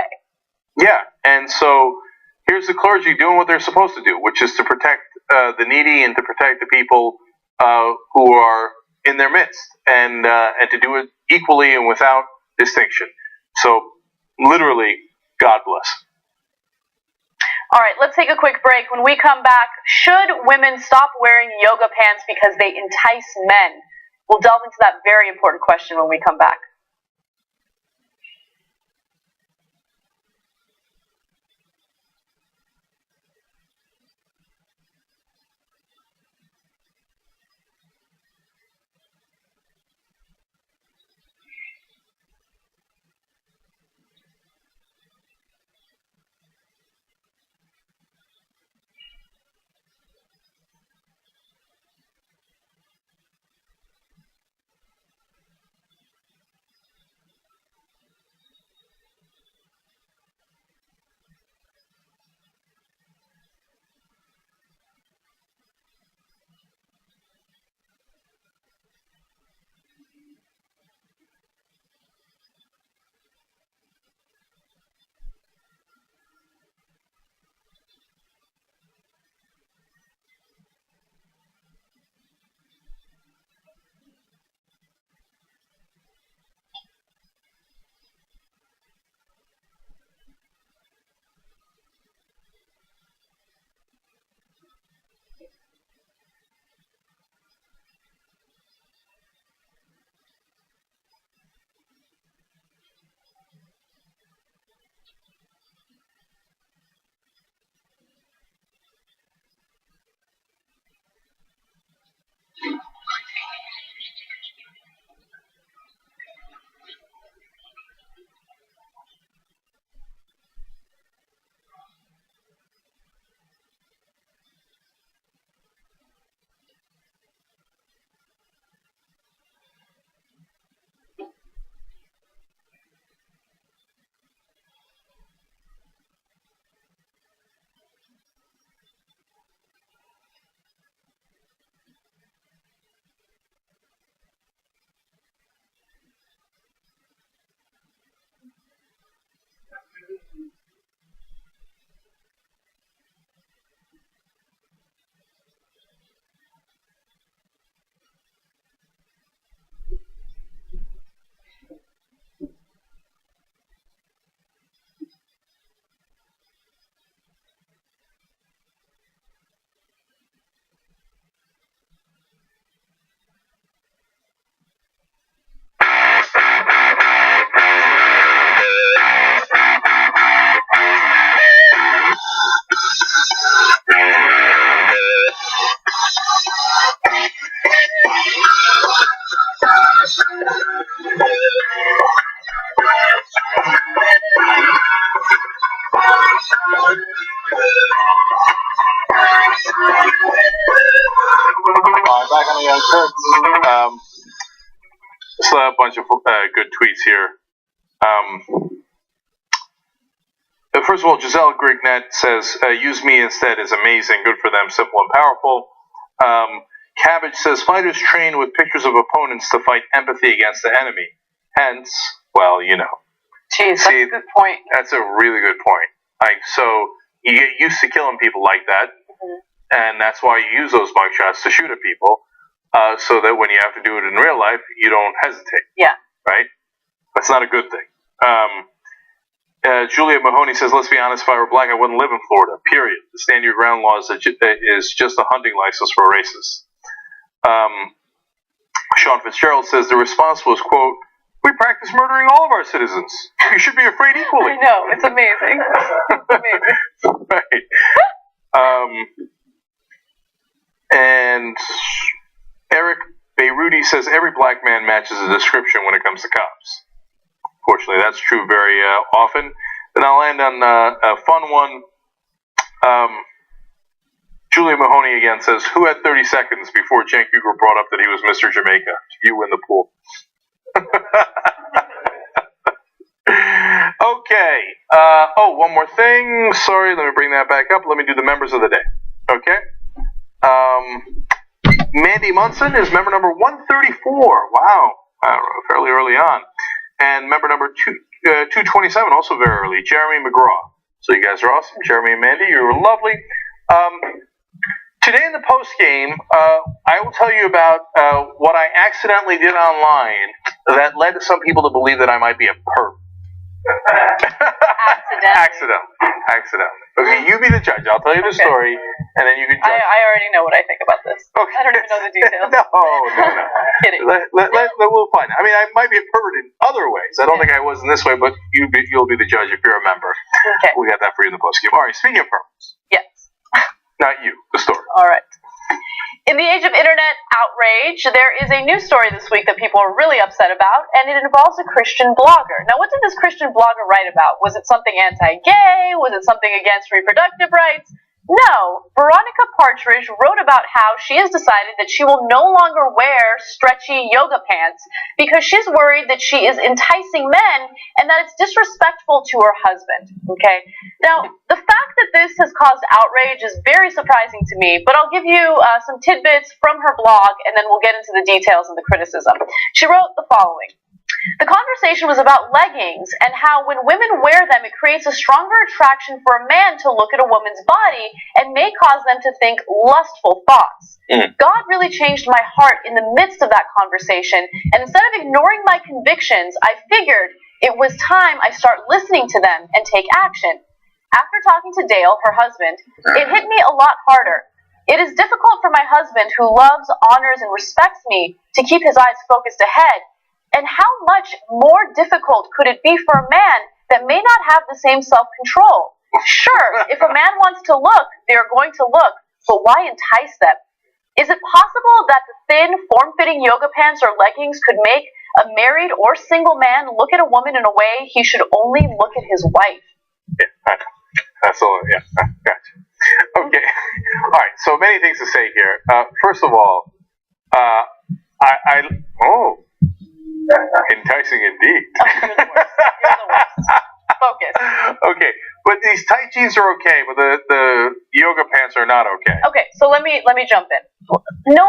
B: Yeah, and so, here's the clergy doing what they're supposed to do, which is to protect the needy and to protect the people who are in their midst, and to do it equally and without distinction. So, literally, God bless.
J: All right, let's take a quick break. When we come back, should women stop wearing yoga pants because they entice men? We'll delve into that very important question when we come back.
B: Back on the Young Turks. Still have a bunch of good tweets here. First of all, Giselle Grignet says, use me instead is amazing, good for them, simple and powerful. Cabbage says, fighters train with pictures of opponents to fight empathy against the enemy. Hence, well, you know.
J: Jeez, that's a good point.
B: That's a really good point. Like, so you get used to killing people like that, and that's why you use those mugshots to shoot at people, so that when you have to do it in real life, you don't hesitate.
J: Yeah.
B: Right? That's not a good thing. Julia Mahoney says, let's be honest, if I were black, I wouldn't live in Florida, period. The stand your ground law is just a hunting license for racists. Sean Fitzgerald says, the response was, quote, we practice murdering all of our citizens. You should be afraid equally.
J: I know, it's amazing. It's amazing.
B: Right. And Eric Beiruti says, every black man matches a description when it comes to cops. Fortunately, that's true very often. Then I'll end on a fun one. Julia Mahoney again says, who had 30 seconds before Cenk Uygur brought up that he was Mr. Jamaica? You win the pool. Okay. One more thing. Sorry, let me bring that back up. Let me do the members of the day. Okay. Mandy Munson is member number 134. Wow. Fairly early on. And member number 227, also very early, Jeremy McGraw. So you guys are awesome. Jeremy and Mandy, you were lovely. Today in the post game, I will tell you about what I accidentally did online that led to some people to believe that I might be a perp. Accidentally. Okay, you be the judge. I'll tell you the story, and then you can judge.
J: I already know what I think about this.
B: Okay.
J: I don't even know the details.
B: No.
J: Kidding.
B: We'll find out. I mean, I might be a pervert in other ways. I don't think I was in this way, but you'll be the judge if you're a member.
J: Okay.
B: We got that for you in the post game. All right, speaking of perverts.
J: Yes.
B: Not you, the story.
J: All right. In the age of internet outrage, there is a news story this week that people are really upset about, and it involves a Christian blogger. Now, what did this Christian blogger write about? Was it something anti-gay? Was it something against reproductive rights? No. Veronica Partridge wrote about how she has decided that she will no longer wear stretchy yoga pants because she's worried that she is enticing men and that it's disrespectful to her husband. Okay? Now, the fact that this has caused outrage is very surprising to me, but I'll give you some tidbits from her blog and then we'll get into the details of the criticism. She wrote the following. The conversation was about leggings and how when women wear them, it creates a stronger attraction for a man to look at a woman's body and may cause them to think lustful thoughts. God really changed my heart in the midst of that conversation, and instead of ignoring my convictions, I figured it was time I start listening to them and take action. After talking to Dale, her husband, it hit me a lot harder. It is difficult for my husband, who loves, honors, and respects me, to keep his eyes focused ahead. And how much more difficult could it be for a man that may not have the same self-control? Sure, if a man wants to look, they are going to look, but why entice them? Is it possible that the thin, form-fitting yoga pants or leggings could make a married or single man look at a woman in a way he should only look at his wife?
B: Yeah, that's all. Yeah, gotcha. Okay. All right. So many things to say here. First of all, enticing indeed.
J: You're the worst. Focus.
B: Okay, but these tight jeans are okay, but the yoga pants are not okay.
J: Okay, so let me jump in. No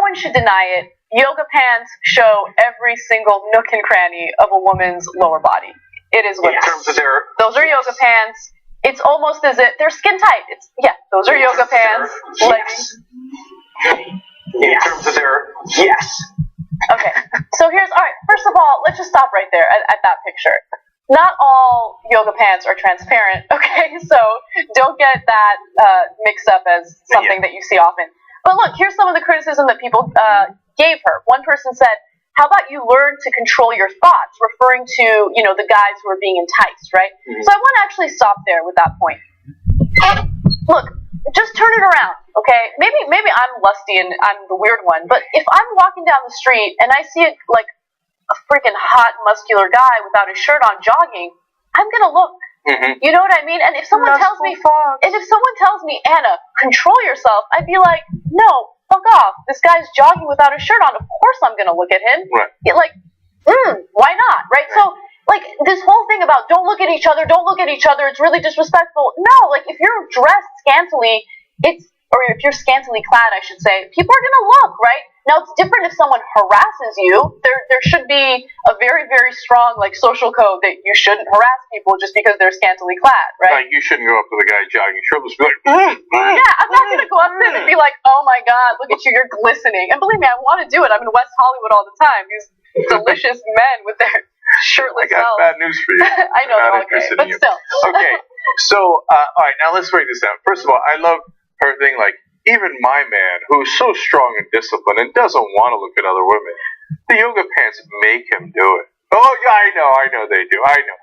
J: one should deny it. Yoga pants show every single nook and cranny of a woman's lower body. It is what
B: in terms of their.
J: Those are yoga pants. It's almost as if they're skin tight. Those are yoga pants. Leggings.
B: In terms of their. Yes.
J: Okay, so alright, first of all, let's just stop right there at that picture. Not all yoga pants are transparent, okay? So don't get that mixed up as something that you see often. But look, here's some of the criticism that people gave her. One person said, how about you learn to control your thoughts, referring to, the guys who are being enticed, right? Mm-hmm. So I want to actually stop there with that point. Look, just turn it around, okay? Maybe I'm lusty and I'm the weird one, but if I'm walking down the street and I see a freaking hot, muscular guy without his shirt on jogging, I'm gonna look. Mm-hmm. You know what I mean? And if someone tells me, Anna, control yourself, I'd be like, no, fuck off. This guy's jogging without his shirt on. Of course I'm gonna look at him. Right. Why not? Right? So, this whole thing about don't look at each other, it's really disrespectful. No, if you're dressed scantily, or if you're scantily clad, I should say, people are gonna look, right? Now, it's different if someone harasses you. There should be a very, very strong, social code that you shouldn't harass people just because they're scantily clad, right?
B: You shouldn't go up to the guy jogging shirtless and be like,
J: Yeah, I'm not gonna go up to him and be like, oh my god, look at you, you're glistening. And believe me, I want to do it. I'm in West Hollywood all the time. These delicious men with their shirtless
B: I got bad news for you.
J: I know, they're okay, but still.
B: Okay, so, alright, now let's break this down. First of all, I love her thing, even my man, who's so strong and disciplined and doesn't want to look at other women, the yoga pants make him do it. Oh, yeah, I know they do. I know.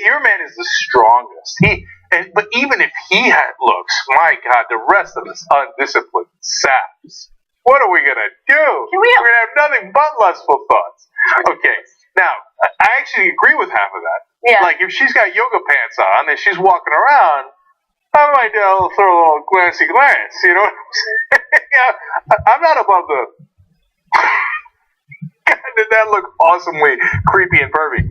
B: Your man is the strongest. But even if he looks, my God, the rest of us undisciplined saps. What are we gonna do? We're gonna have nothing but lustful thoughts. Okay, now I actually agree with half of that. Yeah. If she's got yoga pants on and she's walking around, I might throw a little glancey glance, you know what I'm saying? I'm not above the... God, did that look awesomely creepy and pervy.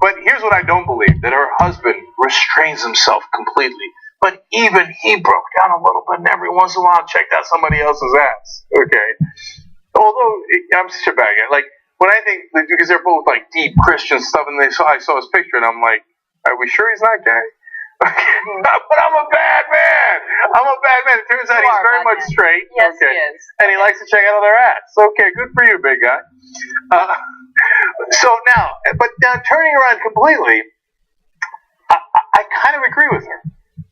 B: But here's what I don't believe, that her husband restrains himself completely. But even he broke down a little bit and every once in a while checked out somebody else's ass. Okay? Although, I'm such a bad guy. When I think, because they're both deep Christian stuff, and I saw his picture and I'm like, are we sure he's not gay? But I'm a bad man. It turns out he's very much straight.
J: Yes, he is.
B: And he likes to check out other ass. Okay, good for you, big guy. So now turning around completely, I kind of agree with her.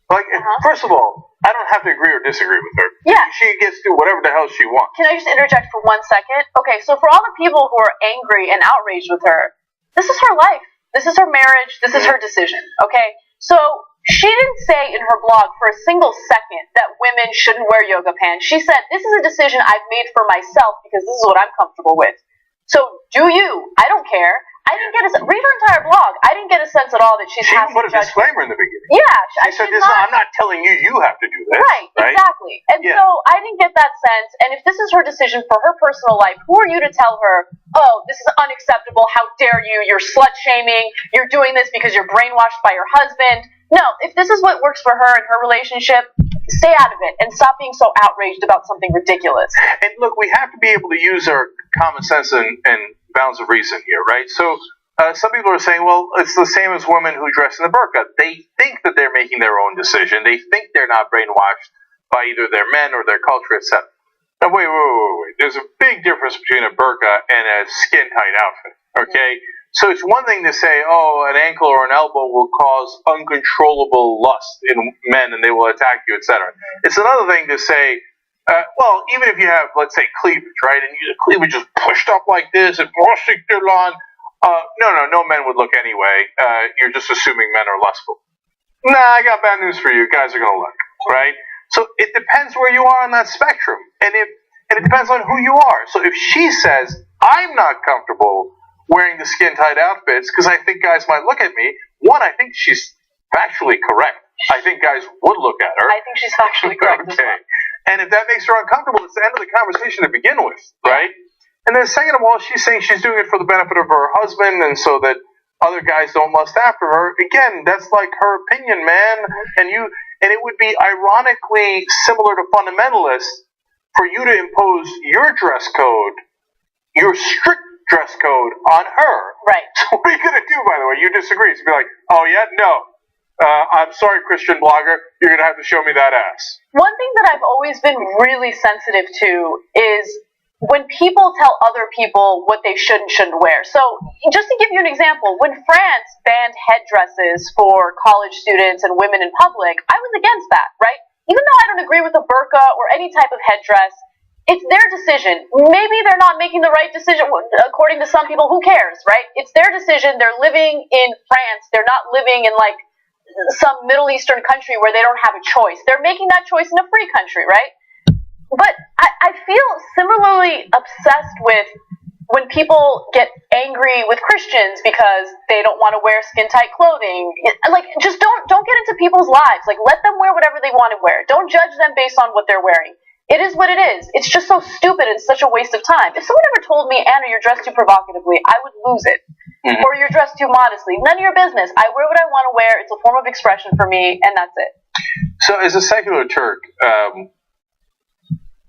B: Like, first of all, I don't have to agree or disagree with her.
J: Yeah.
B: She gets to do whatever the hell she wants.
J: Can I just interject for 1 second? Okay, so for all the people who are angry and outraged with her, this is her life. This is her marriage. This is her decision. Okay? So she didn't say in her blog for a single second that women shouldn't wear yoga pants. She said, this is a decision I've made for myself because this is what I'm comfortable with. So do you. I don't care. I didn't get read her entire blog. I didn't get a sense at all that she's
B: She even put a
J: judge.
B: disclaimer in the beginning.
J: Yeah.
B: She said, I'm not telling you have to do this.
J: Right, exactly. And so I didn't get that sense. And if this is her decision for her personal life, who are you to tell her, oh, this is unacceptable, how dare you, you're slut-shaming, you're doing this because you're brainwashed by your husband. No, if this is what works for her and her relationship, stay out of it and stop being so outraged about something ridiculous.
B: And look, we have to be able to use our common sense and bounds of reason here, right? So some people are saying, well, it's the same as women who dress in the burqa. They think that they're making their own decision. They think they're not brainwashed by either their men or their culture, etc. Now, wait. There's a big difference between a burqa and a skin-tight outfit, okay? So it's one thing to say, oh, an ankle or an elbow will cause uncontrollable lust in men and they will attack you, etc. It's another thing to say, well, even if you have, let's say, cleavage, right, and the cleavage is pushed up like this and no men would look anyway. You're just assuming men are lustful. Nah, I got bad news for you. Guys are going to look, right? So it depends where you are on that spectrum, and it depends on who you are. So if she says, I'm not comfortable wearing the skin-tight outfits because I think guys might look at me, one, I think she's factually correct. I think guys would look at her.
J: I think she's factually correct.
B: Okay. And if that makes her uncomfortable, it's the end of the conversation to begin with, right? And then second of all, she's saying she's doing it for the benefit of her husband and so that other guys don't lust after her. Again, that's like her opinion, man. And it would be ironically similar to fundamentalists for you to impose your dress code, your strict dress code on her.
J: Right.
B: So what are you going to do, by the way? You disagree. So be like, oh yeah, no. I'm sorry, Christian blogger. You're going to have to show me that ass.
J: One thing that I've always been really sensitive to is when people tell other people what they should and shouldn't wear. So just to give you an example, when France banned headdresses for college students and women in public, I was against that, right? Even though I don't agree with a burqa or any type of headdress, it's their decision. Maybe they're not making the right decision according to some people. Who cares, right? It's their decision. They're living in France. They're not living in like some Middle Eastern country where they don't have a choice. They're making that choice in a free country, right? But I feel similarly obsessed with when people get angry with Christians because they don't want to wear skin-tight clothing. Like, just don't get into people's lives. Like, let them wear whatever they want to wear. Don't judge them based on what they're wearing. It is what it is. It's just so stupid and such a waste of time. If someone ever told me, Anna, you're dressed too provocatively, I would lose it. Mm-hmm. Or you're dressed too modestly. None of your business. I wear what I want to wear. It's a form of expression for me, and that's it.
B: So as a secular Turk,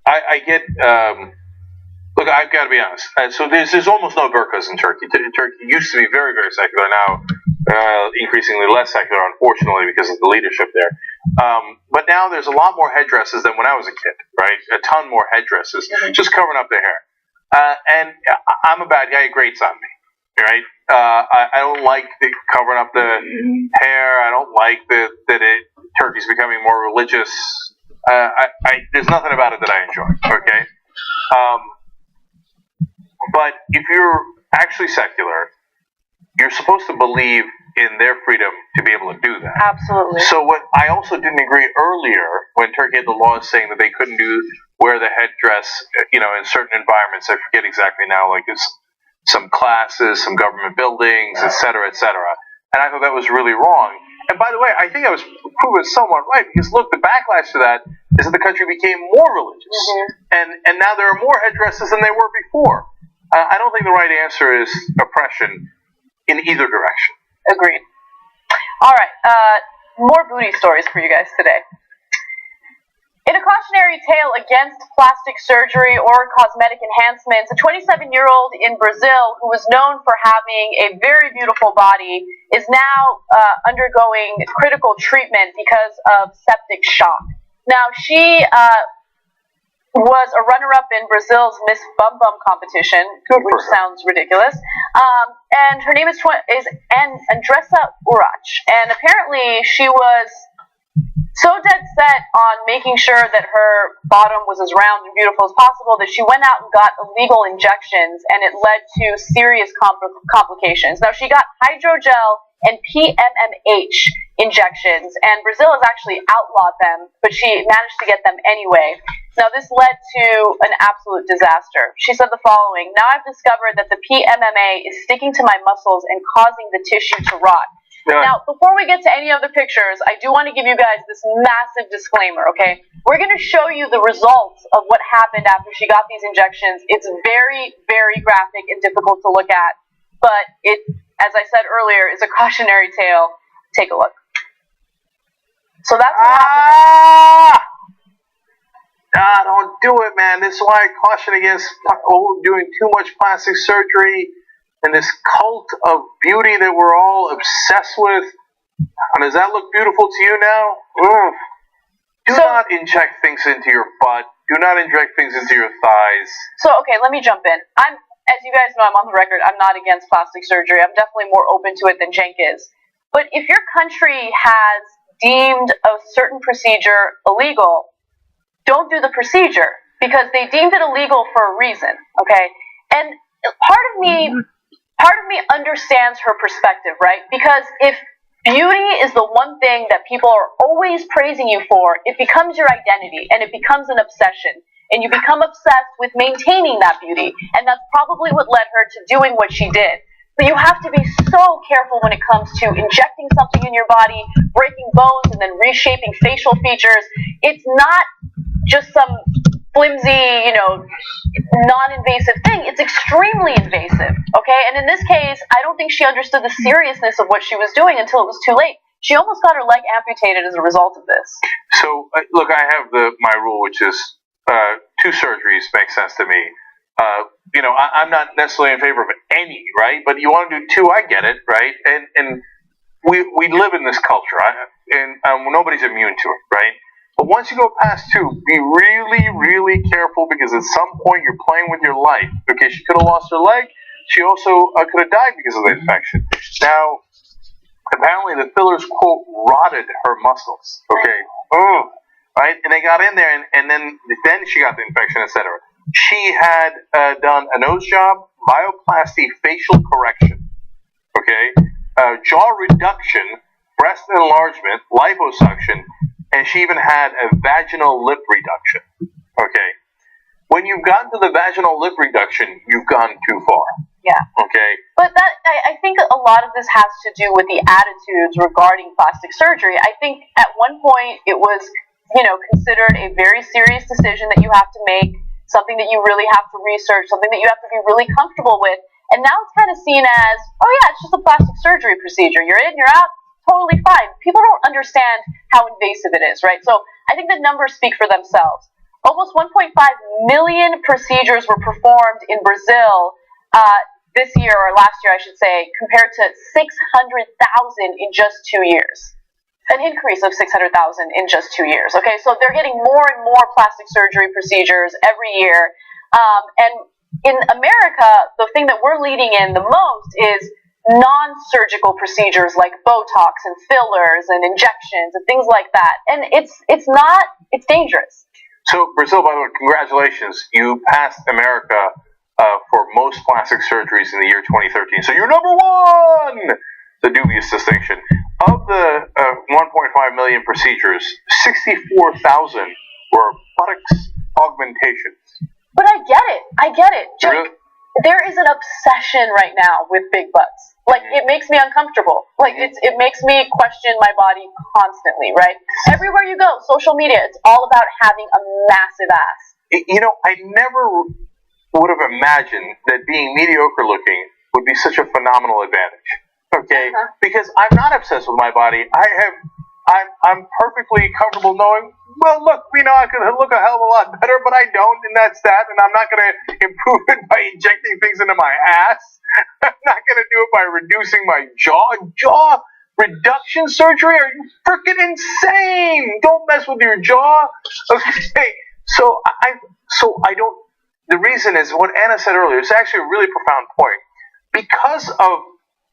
B: I get, look, I've got to be honest. So there's almost no burqas in Turkey. Turkey used to be very, very secular. Now, increasingly less secular, unfortunately, because of the leadership there. But now there's a lot more headdresses than when I was a kid, right? A ton more headdresses, just covering up the hair. And I'm a bad guy. It grates on me, right? I don't like the covering up the hair. I don't like that Turkey's becoming more religious. There's nothing about it that I enjoy, okay? But if you're actually secular, you're supposed to believe in their freedom to be able to do that.
J: Absolutely.
B: So what I also didn't agree earlier when Turkey had the laws saying that they couldn't wear the headdress, in certain environments. I forget exactly now, like it's some classes, some government buildings, et cetera, et cetera. And I thought that was really wrong. And by the way, I think I was proven somewhat right, because look, the backlash to that is that the country became more religious. Mm-hmm. And now there are more headdresses than there were before. I don't think the right answer is oppression in either direction.
J: Agreed. All right, more booty stories for you guys today. In In a cautionary tale against plastic surgery or cosmetic enhancements, a 27-year-old in Brazil who was known for having a very beautiful body is now undergoing critical treatment because of septic shock. Now, she was a runner-up in Brazil's Miss Bum Bum competition, which sounds ridiculous. And her name is Andressa Urach. And apparently she was so dead set on making sure that her bottom was as round and beautiful as possible that she went out and got illegal injections, and it led to serious complications. Now, she got hydrogel and PMMH injections, and Brazil has actually outlawed them, but she managed to get them anyway. Now, this led to an absolute disaster. She said the following: "Now I've discovered that the PMMA is sticking to my muscles and causing the tissue to rot." Yeah. Now, before we get to any other pictures, I do want to give you guys this massive disclaimer, okay? We're going to show you the results of what happened after she got these injections. It's very, very graphic and difficult to look at, but it, as I said earlier, is a cautionary tale. Take a look. So that's what happened.
M: Don't do it, man. This is why I caution against doing too much plastic surgery and this cult of beauty that we're all obsessed with. Does that look beautiful to you now? Do not inject things into your butt. Do not inject things into your thighs.
J: So, okay, let me jump in. As you guys know, I'm on the record. I'm not against plastic surgery. I'm definitely more open to it than Cenk is. But if your country has deemed a certain procedure illegal, don't do the procedure, because they deemed it illegal for a reason, okay? And part of me understands her perspective, right? Because if beauty is the one thing that people are always praising you for, it becomes your identity, and it becomes an obsession, and you become obsessed with maintaining that beauty, and that's probably what led her to doing what she did. But you have to be so careful when it comes to injecting something in your body, breaking bones, and then reshaping facial features. It's not just some flimsy, non-invasive thing. It's extremely invasive, okay? And in this case, I don't think she understood the seriousness of what she was doing until it was too late. She almost got her leg amputated as a result of this.
B: So, look, I have my rule, which is 2 surgeries make sense to me. I'm not necessarily in favor of any, right? But you want to do 2, I get it, right? And we live in this culture, and nobody's immune to it, right? But once you go past 2, be really, really careful, because at some point you're playing with your life. Okay, she could have lost her leg. She also could have died because of the infection. Now, apparently the fillers, quote, rotted her muscles. Okay, right? And they got in there, and then she got the infection, etc. She had done a nose job, bioplasty, facial correction, okay, jaw reduction, breast enlargement, liposuction, and she even had a vaginal lip reduction. Okay. When you've gotten to the vaginal lip reduction, you've gone too far.
J: Yeah.
B: Okay.
J: But I think a lot of this has to do with the attitudes regarding plastic surgery. I think at one point it was, considered a very serious decision that you have to make, something that you really have to research, something that you have to be really comfortable with. And now it's kind of seen as, oh yeah, it's just a plastic surgery procedure. You're in, you're out. Totally fine. People don't understand how invasive it is, right? So I think the numbers speak for themselves. Almost 1.5 million procedures were performed in Brazil this year, or last year, I should say, compared to 600,000 in just 2 years. An increase of 600,000 in just 2 years. Okay, so they're getting more and more plastic surgery procedures every year. And in America, the thing that we're leading in the most is non-surgical procedures like Botox and fillers and injections and things like that. And it's dangerous.
B: So, Brazil, by the way, congratulations. You passed America for most plastic surgeries in the year 2013. So you're number 1! The dubious distinction. Of the 1.5 million procedures, 64,000 were buttocks augmentations.
J: But I get it. Really? There is an obsession right now with big butts. Like, it makes me uncomfortable. Like, it makes me question my body constantly, right? Everywhere you go, social media, it's all about having a massive ass.
B: I never would have imagined that being mediocre looking would be such a phenomenal advantage. Okay? Because I'm not obsessed with my body. I'm perfectly comfortable knowing
M: well, look, I could look a hell of a lot better, but I don't, and that's that. And I'm not going to improve it by injecting things into my ass. I'm not going to do it by reducing my jaw reduction surgery. Are you freaking insane? Don't mess with your jaw. Okay, so I don't. The reason is what Anna said earlier. It's actually a really profound point. Because of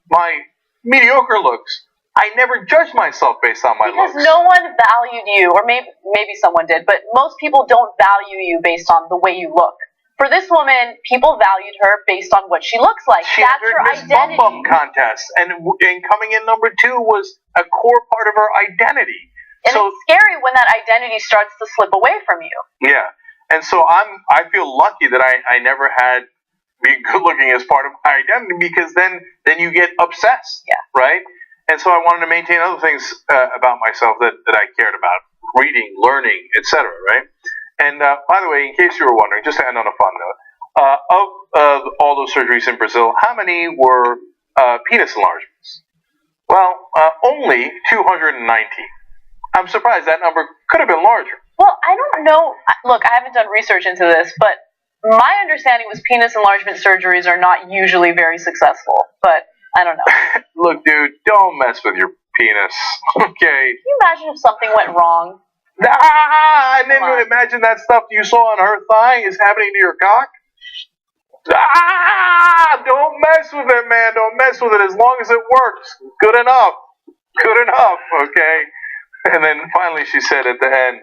M: my mediocre looks, I never judged myself based on my looks.
J: Because no one valued you, or maybe someone did, but most people don't value you based on the way you look. For this woman, people valued her based on what she looks like. That's her identity.
M: Bum contest, and coming in number 2 was a core part of her identity.
J: And it's scary when that identity starts to slip away from you.
M: Yeah, and so I feel lucky that I never had being good looking as part of my identity, because then you get obsessed, right? And so I wanted to maintain other things about myself that I cared about, reading, learning, etc., right? And by the way, in case you were wondering, just to end on a fun note, of all those surgeries in Brazil, how many were penis enlargements? Well, only 290. I'm surprised. That number could have been larger.
J: Well, I don't know. Look, I haven't done research into this, but my understanding was penis enlargement surgeries are not usually very successful, but I don't know.
M: Look, dude, don't mess with your penis, okay?
J: Can you imagine if something went wrong?
M: And then imagine that stuff you saw on her thigh is happening to your cock? Don't mess with it, man. Don't mess with it as long as it works. Good enough. Good enough, okay? And then finally she said at the end,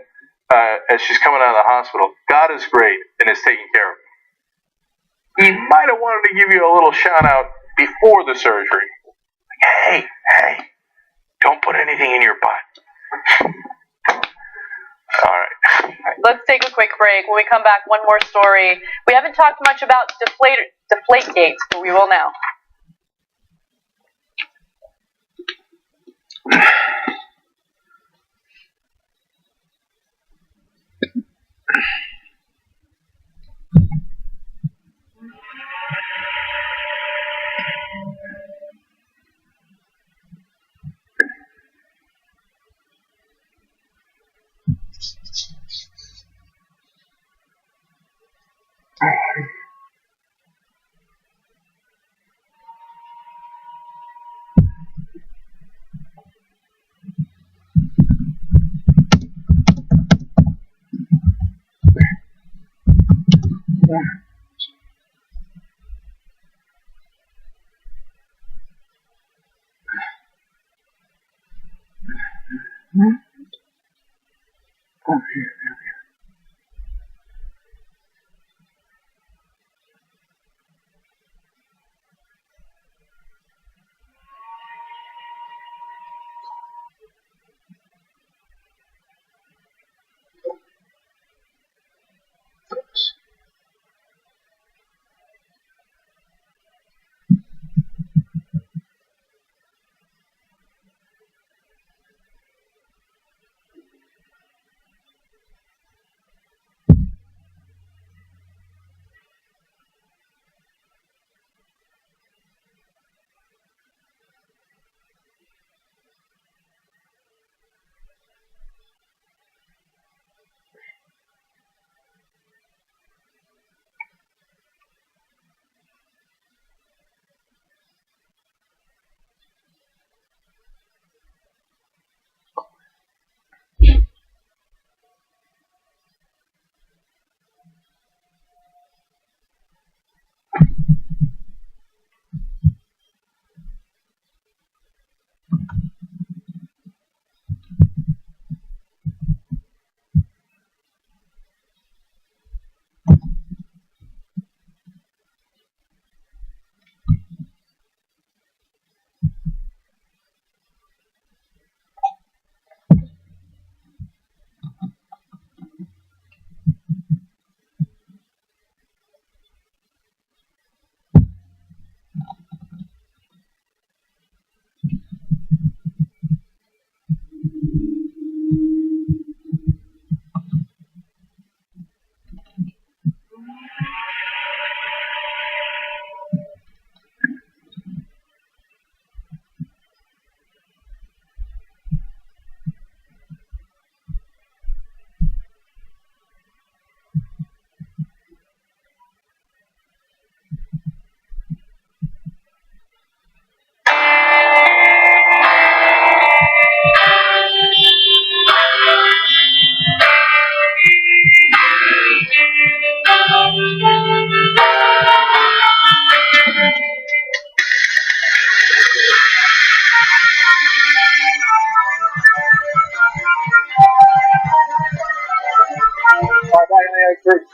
M: as she's coming out of the hospital, God is great and is taking care of me. He might have wanted to give you a little shout out before the surgery. Hey, don't put anything in your butt. All right.
J: Let's take a quick break. When we come back, one more story. We haven't talked much about Deflategate, but we will now.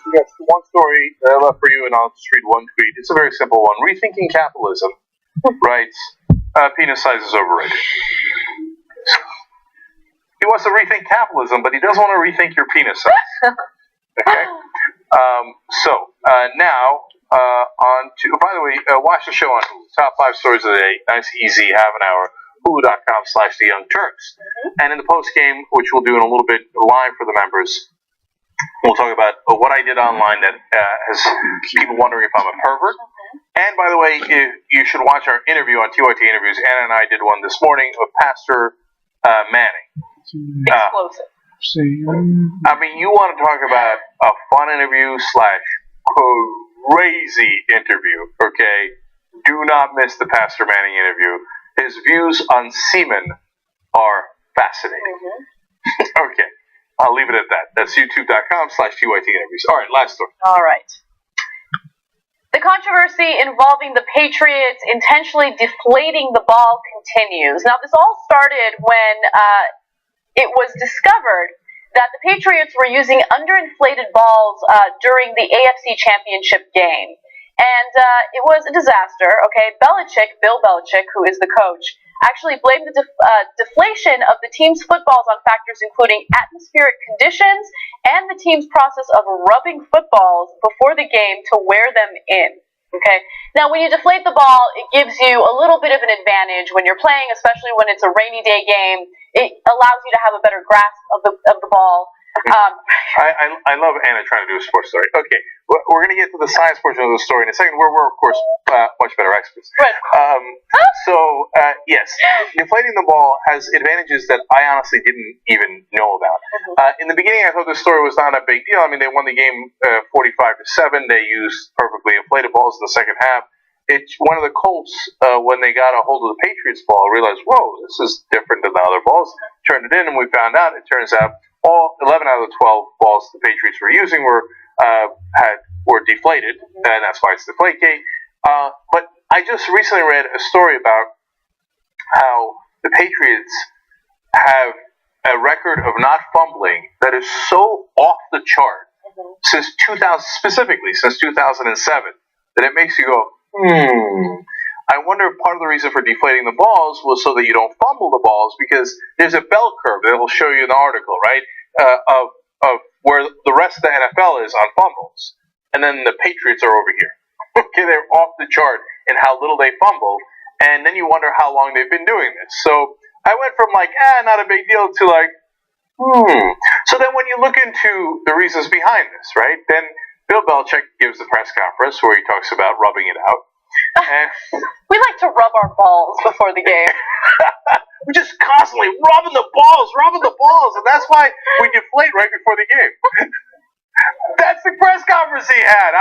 M: We got one story left for you, and I'll just read one tweet. It's a very simple one. Rethinking Capitalism writes, penis size is overrated. He wants to rethink capitalism, but he doesn't want to rethink your penis size. Okay? Now, on to, by the way, watch the show on Hulu. Top 5 stories of the day. Nice, easy, half an hour. Hulu.com/The Young Turks. And in the post game, which we'll do in a little bit live for the members, we'll talk about what I did online that has people wondering if I'm a pervert. And by the way, you should watch our interview on TYT Interviews. Anna and I did one this morning with Pastor Manning.
J: Explosive.
M: I mean, you want to talk about a fun interview / crazy interview, okay? Do not miss the Pastor Manning interview. His views on semen are fascinating. Okay, I'll leave it at that. That's youtube.com/TYT Interviews. All right, last story.
J: All right. The controversy involving the Patriots intentionally deflating the ball continues. Now, this all started when it was discovered that the Patriots were using underinflated balls during the AFC Championship game. And it was a disaster, okay? Bill Belichick, who is the coach, actually blamed the deflation of the team's footballs on factors including atmospheric conditions and the team's process of rubbing footballs before the game to wear them in. Okay. Now, when you deflate the ball, it gives you a little bit of an advantage when you're playing, especially when it's a rainy day game. It allows you to have a better grasp of the ball.
M: I love Anna trying to do a sports story. Okay, we're going to get to the science portion of the story in a second. We're of course much better experts.
J: Right.
M: Yes, deflating the ball has advantages that I honestly didn't even know about. In the beginning, I thought this story was not a big deal. I mean, they won the game 45-7. They used perfectly inflated balls in the second half. It's one of the Colts, when they got a hold of the Patriots ball, realized, whoa, this is different than the other balls. Turned it in, and we found out, it turns out, all 11 out of the 12 balls the Patriots were using were deflated, and that's why it's Deflategate. But I just recently read a story about how the Patriots have a record of not fumbling that is so off the chart since 2007, that it makes you go, I wonder if part of the reason for deflating the balls was so that you don't fumble the balls, because there's a bell curve that will show you in the article, right, of where the rest of the NFL is on fumbles, and then the Patriots are over here. Okay, they're off the chart in how little they fumble, and then you wonder how long they've been doing this. So I went from like, not a big deal to like, So then when you look into the reasons behind this, right, then Bill Belichick gives the press conference where he talks about rubbing it out. And
J: we like to rub our balls before the game.
M: We're just constantly rubbing the balls, and that's why we deflate right before the game. That's the press conference he had.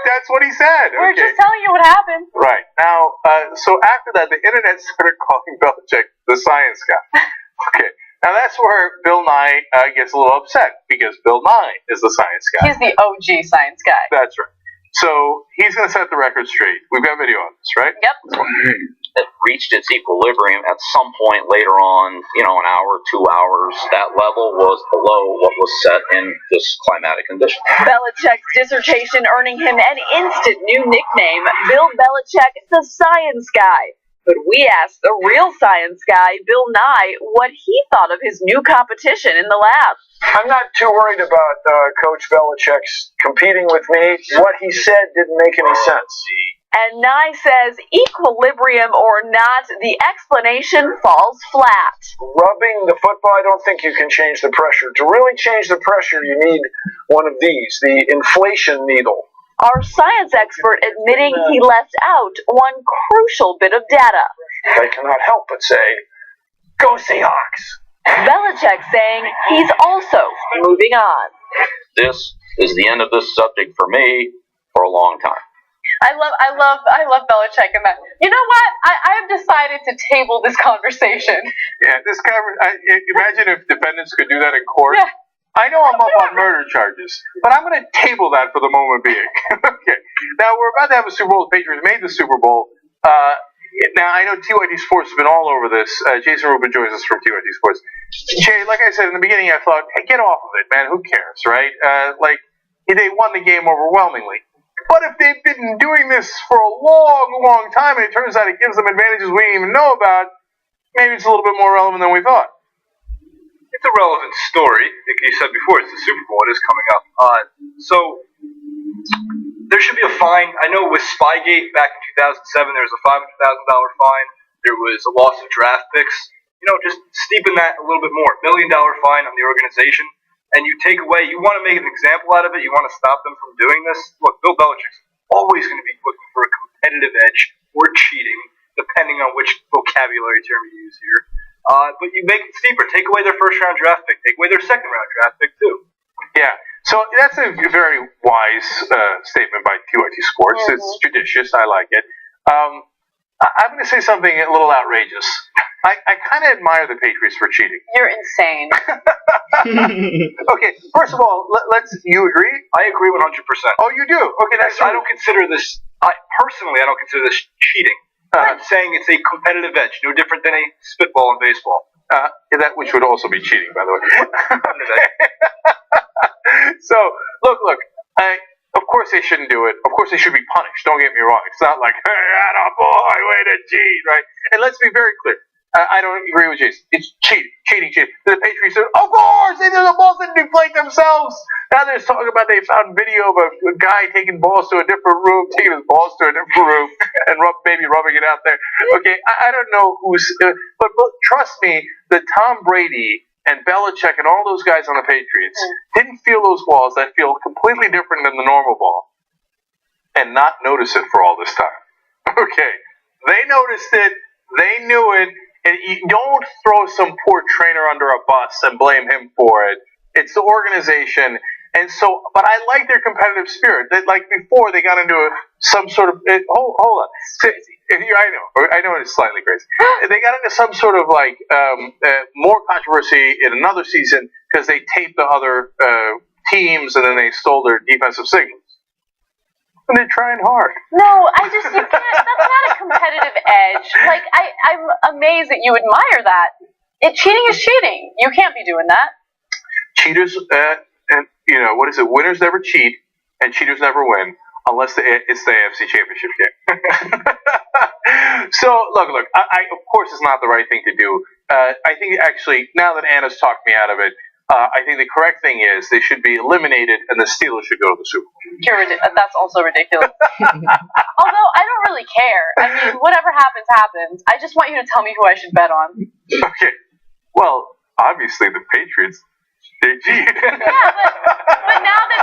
M: That's what he said.
J: We're just telling you what happened.
M: Right. Now, so after that, the internet started calling Belichick the science guy. Okay. Now that's where Bill Nye gets a little upset, because Bill Nye is the science guy.
J: He's the OG science guy.
M: That's right. So he's going to set the record straight. We've got video on this, right?
J: Yep.
R: It reached its equilibrium at some point later on, an hour, 2 hours. That level was below what was set in this climatic condition.
S: Belichick's dissertation earning him an instant new nickname, Bill Belichick, the science guy. But we asked the real science guy, Bill Nye, what he thought of his new competition in the lab.
T: I'm not too worried about Coach Belichick's competing with me. What he said didn't make any sense.
S: And Nye says, equilibrium or not, the explanation falls flat.
T: Rubbing the football, I don't think you can change the pressure. To really change the pressure, you need one of these, the inflation needle.
S: Our science expert admitting he left out one crucial bit of data.
T: I cannot help but say, go Seahawks!
S: Belichick saying he's also moving on.
R: This is the end of this subject for me for a long time.
J: I love Belichick and that. You know what? I have decided to table this conversation.
M: Yeah, imagine if defendants could do that in court.
J: Yeah.
M: I know I'm up on murder charges, but I'm going to table that for the moment being. Okay. Now, we're about to have a Super Bowl. The Patriots made the Super Bowl. now I know TYT Sports has been all over this. Jason Rubin joins us from TYT Sports. Jay, like I said in the beginning, I thought, hey, get off of it, man. Who cares, right? They won the game overwhelmingly. But if they've been doing this for a long, long time, and it turns out it gives them advantages we didn't even know about, maybe it's a little bit more relevant than we thought.
U: It's a relevant story. Like you said before, it's the Super Bowl. It is coming up. So there should be a fine. I know with Spygate back in 2007, there was a $500,000 fine. There was a loss of draft picks. Just steepen that a little bit more. $1 million fine on the organization. And you take away, you want to make an example out of it, you want to stop them from doing this. Look, Bill Belichick's always going to be looking for a competitive edge or cheating, depending on which vocabulary term you use here. But you make it steeper. Take away their first-round draft pick. Take away their second-round draft pick, too.
M: Yeah, so that's a very wise statement by TYT Sports. Mm-hmm. It's judicious. I like it. I'm going to say something a little outrageous. I kind of admire the Patriots for cheating.
J: You're insane.
M: Okay, first of all, you agree?
U: I agree 100%.
M: Oh, you do? Okay,
U: I don't consider this, I don't consider this cheating. I'm saying it's a competitive edge, no different than a spitball in baseball.
M: Which would also be cheating, by the way. So, look, of course they shouldn't do it. Of course they should be punished. Don't get me wrong. It's not like, hey, attaboy, way to cheat, right? And let's be very clear. I don't agree with Jason. It's cheating. The Patriots said, of course, the balls didn't deflate themselves. Now there's talking about they found video of a guy taking balls to a different room, taking his balls to a different room, and rubbing it out there. Okay, I don't know who's, but trust me, that Tom Brady and Belichick and all those guys on the Patriots didn't feel those balls that feel completely different than the normal ball, and not notice it for all this time. Okay, they noticed it. They knew it. And you don't throw some poor trainer under a bus and blame him for it. It's the organization. And so, but I like their competitive spirit. That, like before, they got into some sort of, hold on. I know it's slightly crazy. They got into some sort of more controversy in another season because they taped the other teams and then they stole their defensive signals. And they're trying hard.
J: No, you can't, that's not a competitive edge. I'm amazed that you admire that. Cheating is cheating. You can't be doing that.
M: Cheaters, what is it? Winners never cheat, and cheaters never win, unless it's the AFC Championship game. So, look, of course it's not the right thing to do. I think, actually, now that Anna's talked me out of it, I think the correct thing is they should be eliminated and the Steelers should go to the Super Bowl.
J: That's also ridiculous. Although, I don't really care. I mean, whatever happens, happens. I just want you to tell me who I should bet on.
M: Okay. Well, obviously the Patriots, they cheat.
J: Yeah, but now that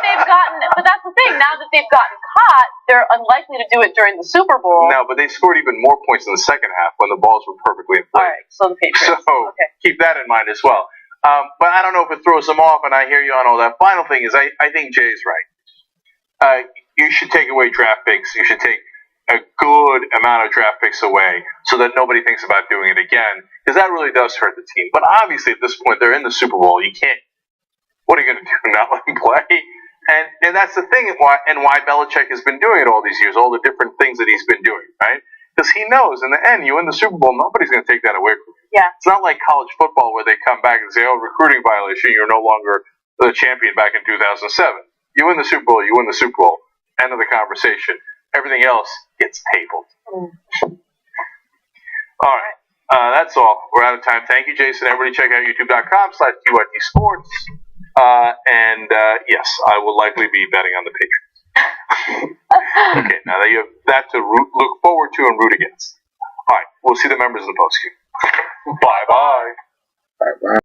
J: but that's the thing, now that they've gotten caught, they're unlikely to do it during the Super Bowl.
M: No, but they scored even more points in the second half when the balls were perfectly inflated.
J: All right, so the Patriots.
M: So, keep that in mind as well. But I don't know if it throws them off, and I hear you on all that. Final thing is, I think Jay's right. You should take away draft picks. You should take a good amount of draft picks away so that nobody thinks about doing it again, because that really does hurt the team. But obviously, at this point, they're in the Super Bowl. You can't. What are you going to do? Not let them play? And that's the thing, and why Belichick has been doing it all these years, all the different things that he's been doing, right? Because he knows, in the end, you win the Super Bowl, nobody's going to take that away from you.
J: Yeah.
M: It's not like college football where they come back and say, oh, recruiting violation, you're no longer the champion back in 2007. You win the Super Bowl, you win the Super Bowl. End of the conversation. Everything else gets tabled. All right. That's all. We're out of time. Thank you, Jason. Everybody check out youtube.com/TYT Sports. Yes, I will likely be betting on the Patriots. Okay, now that you have that to look forward to and root against. All right, we'll see the members of the postgame. Bye-bye. Bye-bye.